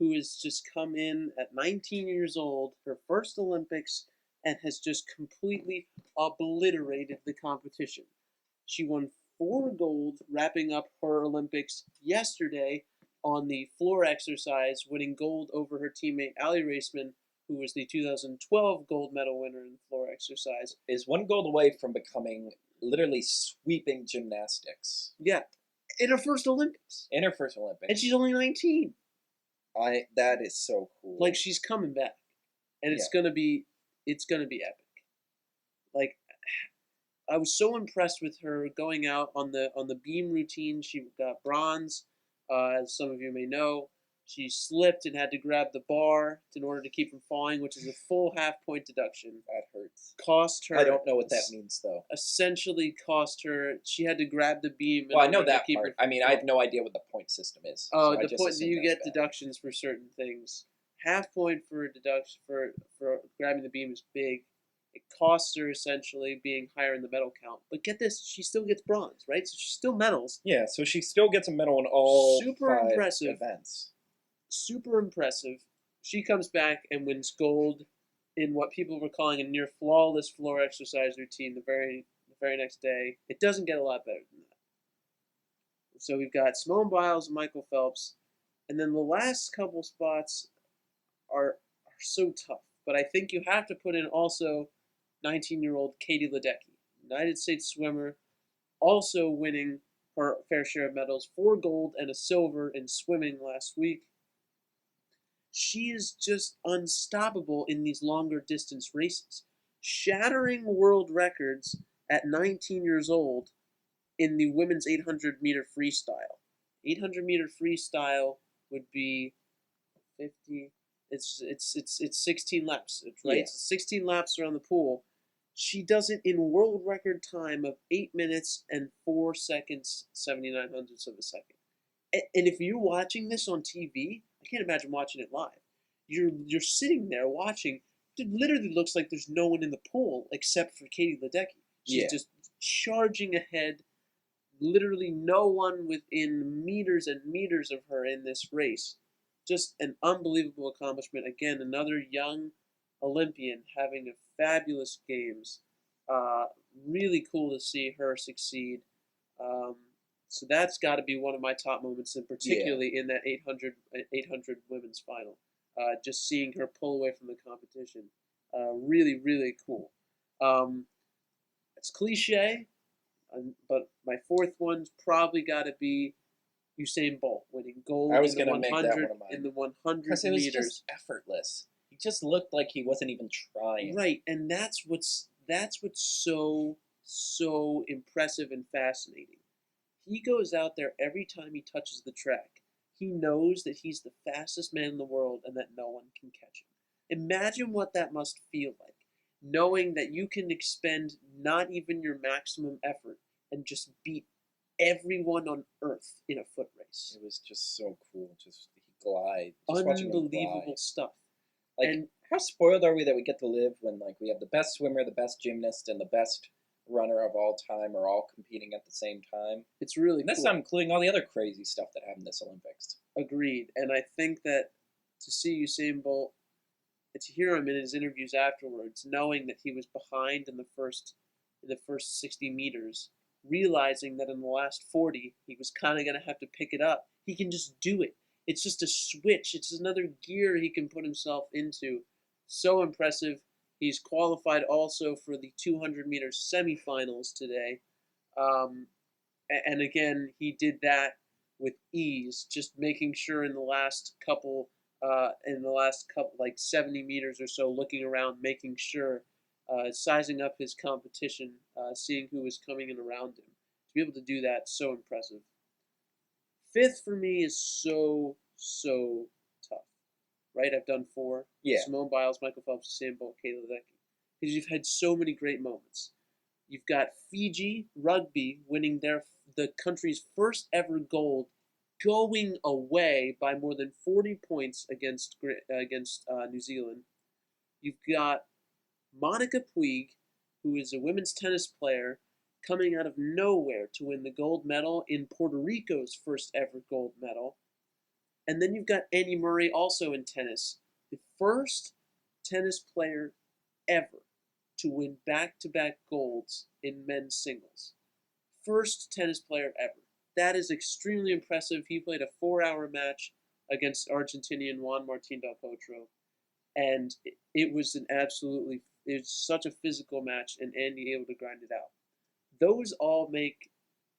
Speaker 2: who has just come in at 19 years old, her first Olympics, and has just completely obliterated the competition. She won 4 gold, wrapping up her Olympics yesterday on the floor exercise, winning gold over her teammate Allie Raceman, who was the 2012 gold medal winner in floor exercise.
Speaker 1: Is 1 gold away from becoming literally sweeping gymnastics.
Speaker 2: Yeah, in her first Olympics.
Speaker 1: In her first Olympics.
Speaker 2: And she's only 19.
Speaker 1: That is so cool.
Speaker 2: Like, she's coming back. And it's gonna be epic. Like, I was so impressed with her going out on the beam routine. She got bronze, as some of you may know. She slipped and had to grab the bar in order to keep from falling, which is a full half-point deduction.
Speaker 1: That hurts.
Speaker 2: Cost her.
Speaker 1: I don't know what that means, though.
Speaker 2: Essentially cost her. She had to grab the beam.
Speaker 1: Well, I know that
Speaker 2: keep
Speaker 1: part.
Speaker 2: Her
Speaker 1: I mean, I have no idea what the point system is.
Speaker 2: Oh,
Speaker 1: so
Speaker 2: the point you get deductions for certain things. Half point for a deduction for grabbing the beam is big. It costs her essentially being higher in the medal count. But get this, she still gets bronze, right? So she still medals.
Speaker 1: Yeah, so she still gets a medal in all
Speaker 2: Super
Speaker 1: 5
Speaker 2: impressive
Speaker 1: events.
Speaker 2: Super impressive. She comes back and wins gold in what people were calling a near flawless floor exercise routine the very next day. It doesn't get a lot better than that. So we've got Simone Biles and Michael Phelps, and then the last couple spots are so tough. But I think you have to put in also 19-year-old Katie Ledecky, United States swimmer, also winning her fair share of medals, 4 gold and a silver in swimming last week. She is just unstoppable in these longer distance races, shattering world records at 19 years old in the women's 800-meter freestyle. 800-meter freestyle would be 50. It's 16 laps, right?
Speaker 1: Yeah.
Speaker 2: It's 16 laps around the pool. She does it in world record time of 8 minutes and 4 seconds, 79 hundredths of a second. And if you're watching this on TV, I can't imagine watching it live. You're sitting there watching. It literally looks like there's no one in the pool except for Katie Ledecky. She's just charging ahead. Literally no one within meters and meters of her in this race. Just an unbelievable accomplishment. Again, another young Olympian having a fabulous games. Really cool to see her succeed. So that's got to be one of my top moments, and particularly in that 800 women's final. Just seeing her pull away from the competition. Really, really cool. It's cliche, but my fourth one's probably got to be Usain Bolt winning gold
Speaker 1: I was
Speaker 2: in the
Speaker 1: going to make that
Speaker 2: 100
Speaker 1: one of mine.
Speaker 2: in the 100
Speaker 1: Because it was
Speaker 2: meters.
Speaker 1: just effortless. He just looked like he wasn't even trying.
Speaker 2: Right, and that's what's so impressive and fascinating. He goes out there every time he touches the track. He knows that he's the fastest man in the world and that no one can catch him. Imagine what that must feel like, knowing that you can expend not even your maximum effort and just beat everyone on Earth in a foot race.
Speaker 1: It was just so cool. Just he glide. Just watching him
Speaker 2: Unbelievable
Speaker 1: glide.
Speaker 2: stuff.
Speaker 1: Like,
Speaker 2: And
Speaker 1: how spoiled are we that we get to live when like we have the best swimmer, the best gymnast, and the best runner of all time are all competing at the same time?
Speaker 2: it's really
Speaker 1: And that's
Speaker 2: cool.
Speaker 1: not including all the other crazy stuff that happened this Olympics.
Speaker 2: Agreed. And I think that to see Usain Bolt, and to hear him in his interviews afterwards, knowing that he was behind in the first 60 meters, realizing that in the last 40 he was kind of going to have to pick it up. He can just do it. It's just a switch. It's another gear he can put himself into. So impressive. He's qualified also for the 200-meter semifinals today. And again, he did that with ease, just making sure in the last couple, like 70 meters or so, looking around, making sure, sizing up his competition, seeing who was coming in around him. To be able to do that, so impressive. Fifth for me is so tough, right? I've done 4.
Speaker 1: Yeah.
Speaker 2: Simone Biles, Michael Phelps, Usain Bolt, Katie Ledecky. Because you've had so many great moments. You've got Fiji rugby winning the country's first ever gold, going away by more than 40 points against New Zealand. You've got Monica Puig, who is a women's tennis player, coming out of nowhere to win the gold medal in Puerto Rico's first ever gold medal. And then you've got Annie Murray, also in tennis, the first tennis player ever to win back-to-back golds in men's singles. First tennis player ever. That is extremely impressive. He played a 4-hour match against Argentinian Juan Martín del Potro, and it was such a physical match, and Andy able to grind it out. Those all make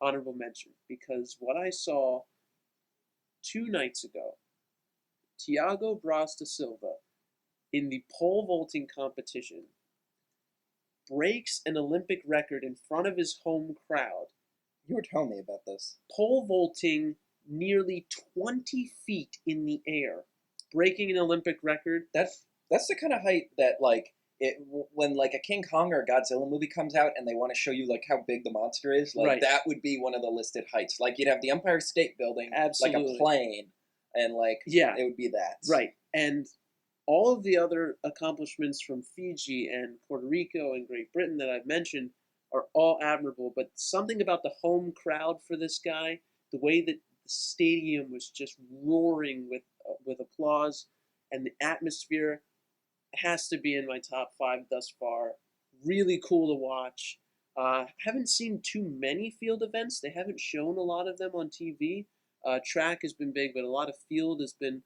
Speaker 2: honorable mention, because what I saw 2 nights ago, Thiago Braz da Silva, in the pole vaulting competition, breaks an Olympic record in front of his home crowd.
Speaker 1: You were telling me about this.
Speaker 2: Pole vaulting nearly 20 feet in the air, breaking an Olympic record.
Speaker 1: That's the kind of height that, like, when like a King Kong or a Godzilla movie comes out and they want to show you like how big the monster is, like
Speaker 2: Right.
Speaker 1: that would be one of the listed heights. Like you'd have the Empire State Building,
Speaker 2: Absolutely.
Speaker 1: like a plane, and like
Speaker 2: Yeah.
Speaker 1: it would be that.
Speaker 2: Right. And all of the other accomplishments from Fiji and Puerto Rico and Great Britain that I've mentioned are all admirable, but something about the home crowd for this guy, the way that the stadium was just roaring with applause, and the atmosphere has to be in my top 5 thus far. Really cool to watch. Haven't seen too many field events. They haven't shown a lot of them on TV. Track has been big, but a lot of field has been,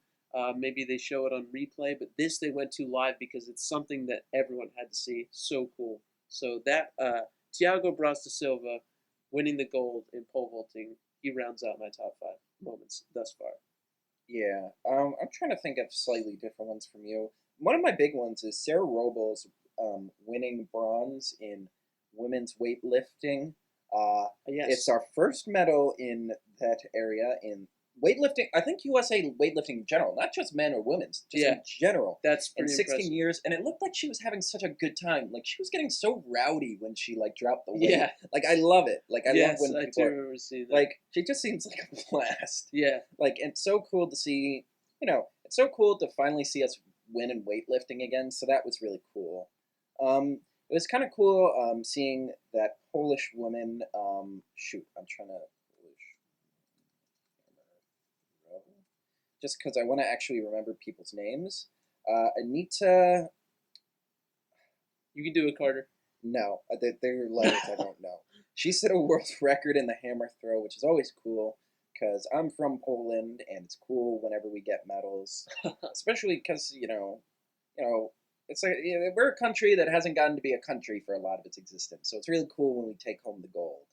Speaker 2: maybe they show it on replay, but this they went to live because it's something that everyone had to see. So cool. So that, Thiago Braz da Silva winning the gold in pole vaulting, he rounds out my top 5 moments thus far.
Speaker 1: Yeah. I'm trying to think of slightly different ones from you. One of my big ones is Sarah Robles winning bronze in women's weightlifting.
Speaker 2: Yes.
Speaker 1: It's our first medal in that area in weightlifting. I think USA weightlifting in general, not just men or women's, just in general.
Speaker 2: That's
Speaker 1: In
Speaker 2: pretty
Speaker 1: 16
Speaker 2: impressive.
Speaker 1: years, and it looked like she was having such a good time. Like she was getting so rowdy when she like dropped the weight.
Speaker 2: Yeah.
Speaker 1: Like I love it. Like I love when
Speaker 2: I
Speaker 1: people
Speaker 2: do
Speaker 1: are,
Speaker 2: remember seeing that.
Speaker 1: like she just seems like a blast.
Speaker 2: Yeah.
Speaker 1: Like it's so cool to see. It's so cool to finally see us win in weightlifting again. So that was really cool. It was kind of cool seeing that Polish woman. Shoot, I'm trying to just because I want to actually remember people's names. Anita.
Speaker 2: You can do it, Carter.
Speaker 1: No, they're letters I don't know. She set a world record in the hammer throw, which is always cool because I'm from Poland and it's cool whenever we get medals, especially because it's like we're a country that hasn't gotten to be a country for a lot of its existence, so it's really cool when we take home the gold.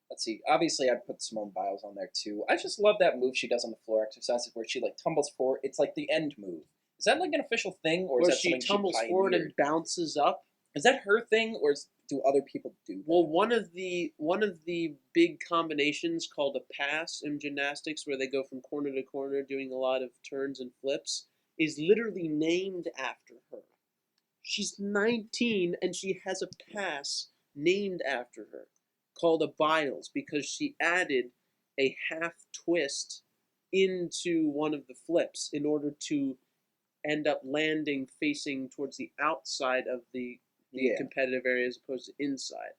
Speaker 1: Let's see. Obviously, I'd put Simone Biles on there too. I just love that move she does on the floor exercises where she like tumbles forward. It's like the end move. Is that like an official thing, or is
Speaker 2: Where
Speaker 1: that
Speaker 2: she
Speaker 1: something
Speaker 2: tumbles
Speaker 1: she
Speaker 2: forward and
Speaker 1: pioneered?
Speaker 2: bounces up.
Speaker 1: Is that her thing, or do other people do that?
Speaker 2: Well, one of the big combinations called a pass in gymnastics, where they go from corner to corner doing a lot of turns and flips, is literally named after her. She's 19 and she has a pass named after her called a Biles because she added a half twist into one of the flips in order to end up landing facing towards the outside of the competitive area as opposed to inside.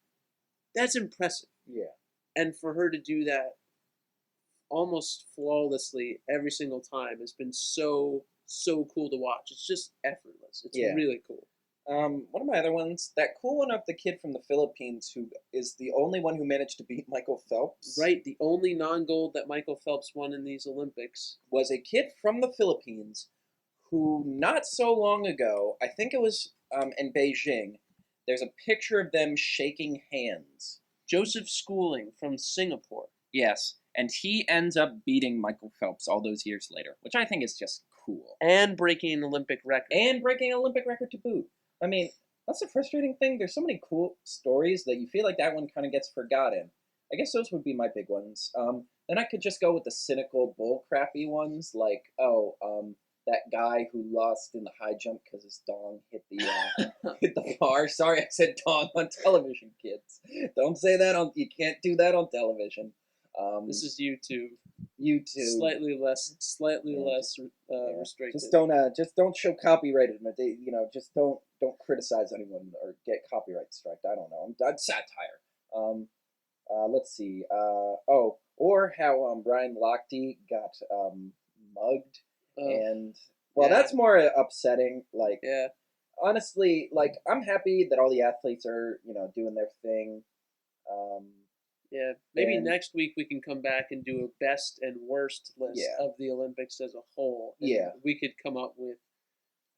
Speaker 2: That's impressive.
Speaker 1: Yeah.
Speaker 2: And for her to do that almost flawlessly every single time has been so cool to watch. It's just effortless. It's really cool.
Speaker 1: One of my other ones, that cool one of the kid from the Philippines who is the only one who managed to beat Michael Phelps.
Speaker 2: Right, the only non-gold that Michael Phelps won in these Olympics.
Speaker 1: Was a kid from the Philippines who not so long ago, I think it was in Beijing, there's a picture of them shaking hands.
Speaker 2: Joseph Schooling from Singapore.
Speaker 1: Yes, and he ends up beating Michael Phelps all those years later, which I think is just cool.
Speaker 2: And breaking an Olympic record.
Speaker 1: And breaking an Olympic record to boot. I mean, that's the frustrating thing. There's so many cool stories that you feel like that one kind of gets forgotten. I guess those would be my big ones. Then I could just go with the cynical, bullcrappy ones, like, that guy who lost in the high jump because his dong hit the bar. Sorry, I said dong on television, kids. Don't say that you can't do that on television.
Speaker 2: This is YouTube.
Speaker 1: YouTube.
Speaker 2: Slightly less restricted.
Speaker 1: Just don't show copyrighted. Just don't criticize anyone or get copyright striked. I don't know. I'm satire. Let's see. Or how Brian Lochte got mugged, and that's more upsetting. Like, honestly, like, I'm happy that all the athletes are, doing their thing. Um,
Speaker 2: Yeah, maybe
Speaker 1: and
Speaker 2: next week we can come back and do a best and worst list
Speaker 1: yeah,
Speaker 2: of the Olympics as a whole, and
Speaker 1: yeah,
Speaker 2: we could come up with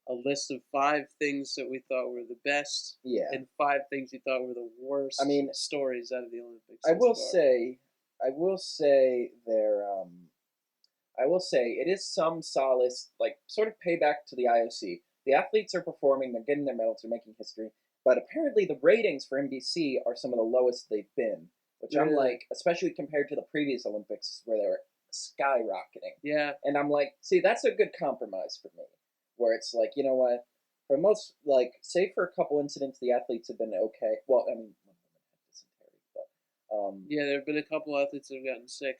Speaker 2: a list of 5 things that we thought were the best
Speaker 1: yeah.
Speaker 2: and 5 things we thought were the
Speaker 1: I
Speaker 2: worst
Speaker 1: mean,
Speaker 2: stories out of the Olympics
Speaker 1: I
Speaker 2: thus
Speaker 1: will
Speaker 2: far.
Speaker 1: say, I will say there. I will say it is some solace, like sort of payback to the IOC. The athletes are performing, they're getting their medals, they're making history, but apparently the ratings for NBC are some of the lowest they've been, which I'm
Speaker 2: Really?
Speaker 1: like, especially compared to the previous Olympics where they were skyrocketing.
Speaker 2: Yeah,
Speaker 1: And I'm like, see, that's a good compromise for me, where it's like, you know what? For most, like, say for a couple incidents, the athletes have been okay. Well, I mean, one woman had dysentery,
Speaker 2: yeah. There have been a couple athletes that have gotten sick.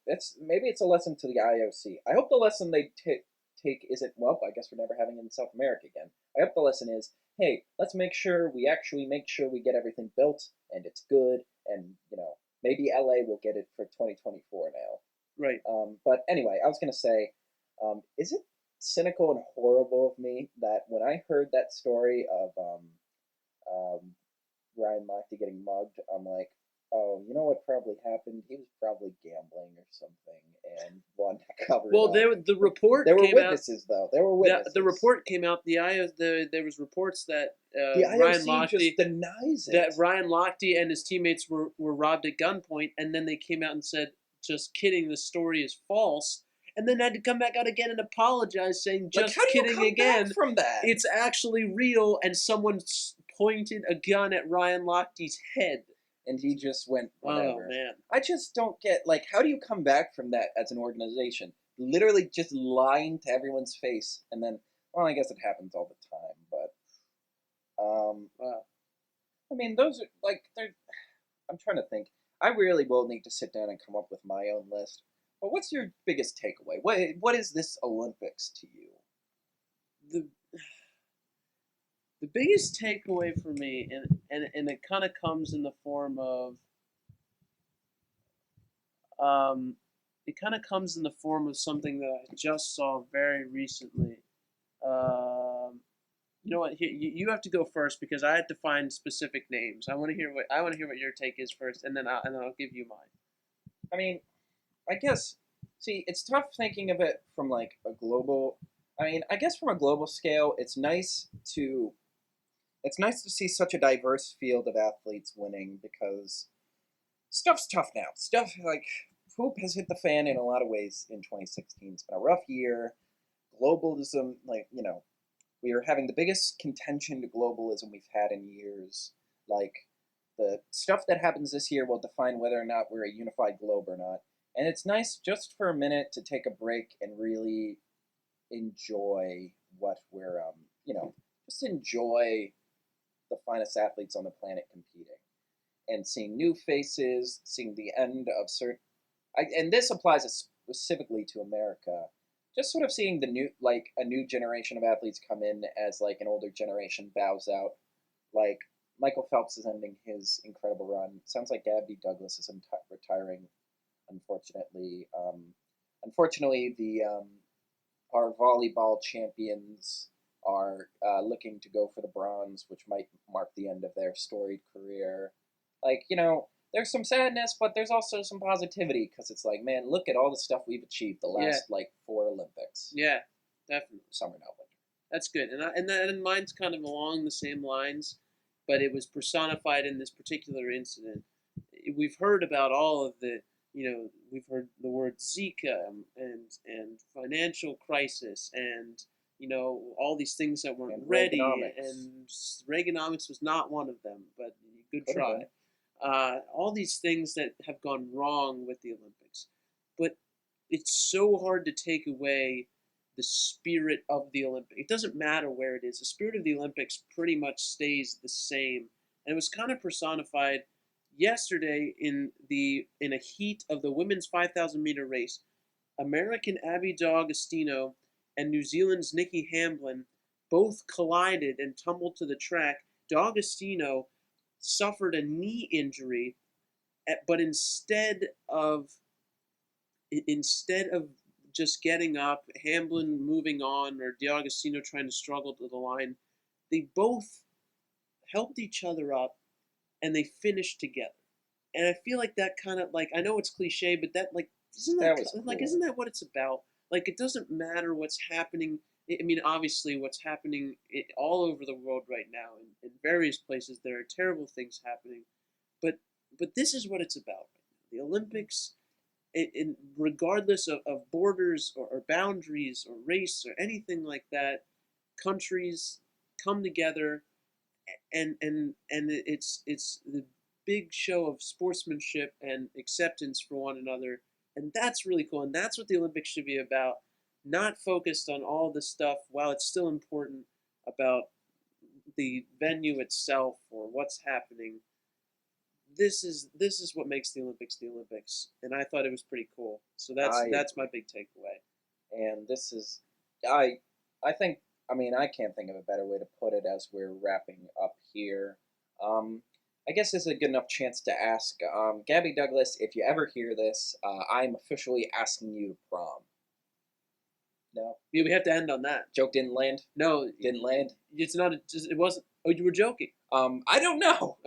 Speaker 1: it's maybe it's a lesson to the IOC. I hope the lesson they take isn't, well, I guess we're never having it in South America again. I hope the lesson is, hey, let's make sure we actually make sure we get everything built and it's good, and maybe LA will get it for 2024 now.
Speaker 2: Right.
Speaker 1: But anyway, I was gonna say, is it cynical and horrible of me that when I heard that story of um, Ryan Lochte getting mugged, I'm like, oh, you know what probably happened? He was probably gambling or something and wanted to cover
Speaker 2: Well,
Speaker 1: it up.
Speaker 2: the report
Speaker 1: There were
Speaker 2: came out.
Speaker 1: witnesses, though. There were
Speaker 2: The,
Speaker 1: witnesses.
Speaker 2: the report came out. There was reports that
Speaker 1: The
Speaker 2: Ryan
Speaker 1: IOC
Speaker 2: Lochte
Speaker 1: just denies it.
Speaker 2: that Ryan Lochte and his teammates were robbed at gunpoint, and then they came out and said, "Just kidding, the story is false." And then had to come back out again and apologize, saying,
Speaker 1: Like,
Speaker 2: "Just
Speaker 1: how do you
Speaker 2: kidding
Speaker 1: come
Speaker 2: again.
Speaker 1: back from that?
Speaker 2: It's actually real." And someone pointed a gun at Ryan Lochte's head.
Speaker 1: And he just went,
Speaker 2: Oh
Speaker 1: whatever.
Speaker 2: man.
Speaker 1: I just don't get, like, how do you come back from that as an organization? Literally just lying to everyone's face, and then, well, I guess it happens all the time, but,
Speaker 2: Wow.
Speaker 1: I mean, those are, like, they're, I'm trying to think. I really will need to sit down and come up with my own list. But what's your biggest takeaway? What is this Olympics to you?
Speaker 2: The the biggest takeaway for me, and it kind of comes in the form of um, something that I just saw very recently. Um, you know what? Here, you have to go first because I had to find specific names. I want to hear what your take is first, and then I'll give you mine.
Speaker 1: I mean, I guess, see, it's tough thinking of it from like a global. I mean, I guess from a global scale, it's nice to see such a diverse field of athletes winning because stuff's tough now. Stuff like hoop has hit the fan in a lot of ways in 2016. It's been a rough year. Globalism, like, we are having the biggest contention to globalism we've had in years. Like, the stuff that happens this year will define whether or not we're a unified globe or not. And it's nice just for a minute to take a break and really enjoy what we're, just enjoy the finest athletes on the planet competing and seeing new faces, seeing the end of certain. And this applies specifically to America. Just sort of seeing a new generation of athletes come in as like an older generation bows out. Like Michael Phelps is ending his incredible run. Sounds like Gabby Douglas is retiring. Unfortunately, the our volleyball champions are looking to go for the bronze, which might mark the end of their storied career. Like, there's some sadness, but there's also some positivity because it's like, man, look at all the stuff we've achieved the
Speaker 2: Yeah.
Speaker 1: last like 4 Olympics.
Speaker 2: Yeah, definitely.
Speaker 1: Summer, not winter.
Speaker 2: That's good, and mine's kind of along the same lines, but it was personified in this particular incident. We've heard about all of the, we've heard the word Zika and financial crisis and all these things that weren't
Speaker 1: And
Speaker 2: ready,
Speaker 1: Reaganomics.
Speaker 2: and Reaganomics was not one of them, but good
Speaker 1: Could've
Speaker 2: try.
Speaker 1: been.
Speaker 2: All these things that have gone wrong with the Olympics, but it's so hard to take away the spirit of the Olympics. It doesn't matter where it is. The spirit of the Olympics pretty much stays the same, and it was kind of personified yesterday in a heat of the women's 5,000-meter race. American Abby D'Agostino and New Zealand's Nikki Hamblin both collided and tumbled to the track. D'Agostino suffered a knee injury, but instead of just getting up, Hamblin moving on, or D'Agostino trying to struggle to the line. They both helped each other up, and they finished together. And I feel like that kind of like, I know it's cliche, but that like
Speaker 1: That was
Speaker 2: like
Speaker 1: cool.
Speaker 2: isn't that what it's about? Like, it doesn't matter what's happening. I mean, obviously, what's happening all over the world right now, in various places, there are terrible things happening. But this is what it's about. The Olympics, regardless of borders or boundaries or race or anything like that, countries come together, and it's the big show of sportsmanship and acceptance for one another, and that's really cool. And that's what the Olympics should be about. Not focused on all the stuff, while it's still important, about the venue itself or what's happening. This is what makes the Olympics, and I thought it was pretty cool. So that's my big takeaway.
Speaker 1: And this is, I think, I mean, I can't think of a better way to put it as we're wrapping up here. I guess this is a good enough chance to ask, Gabby Douglas, if you ever hear this, I'm officially asking you to prom. No?
Speaker 2: Yeah, we have to end on that.
Speaker 1: Joke didn't land?
Speaker 2: No,
Speaker 1: Didn't land?
Speaker 2: it's not. It wasn't. Oh, you were joking.
Speaker 1: I don't know.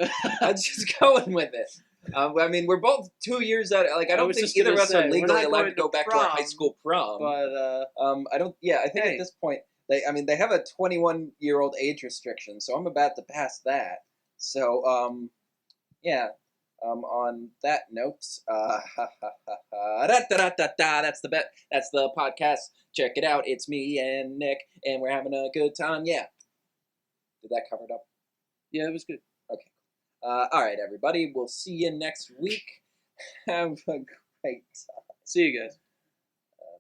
Speaker 1: I'm just going with it. I mean, we're both 2 years out. Like, I don't
Speaker 2: was
Speaker 1: think
Speaker 2: just
Speaker 1: either of
Speaker 2: gonna
Speaker 1: us are
Speaker 2: say, we're
Speaker 1: legally
Speaker 2: not
Speaker 1: allowed
Speaker 2: going
Speaker 1: to go
Speaker 2: to
Speaker 1: back to our high
Speaker 2: prom,
Speaker 1: school prom.
Speaker 2: But
Speaker 1: I don't. Yeah, I think
Speaker 2: Hey.
Speaker 1: at this point, they have a 21-year-old age restriction, so I'm about to pass that. So, yeah. On that note, that's the podcast. Check it out. It's me and Nick, and we're having a good time. Yeah. Did that cover it up?
Speaker 2: yeah, it was good.
Speaker 1: Okay. All right, everybody. We'll see you next week. Have a great time.
Speaker 2: See you guys.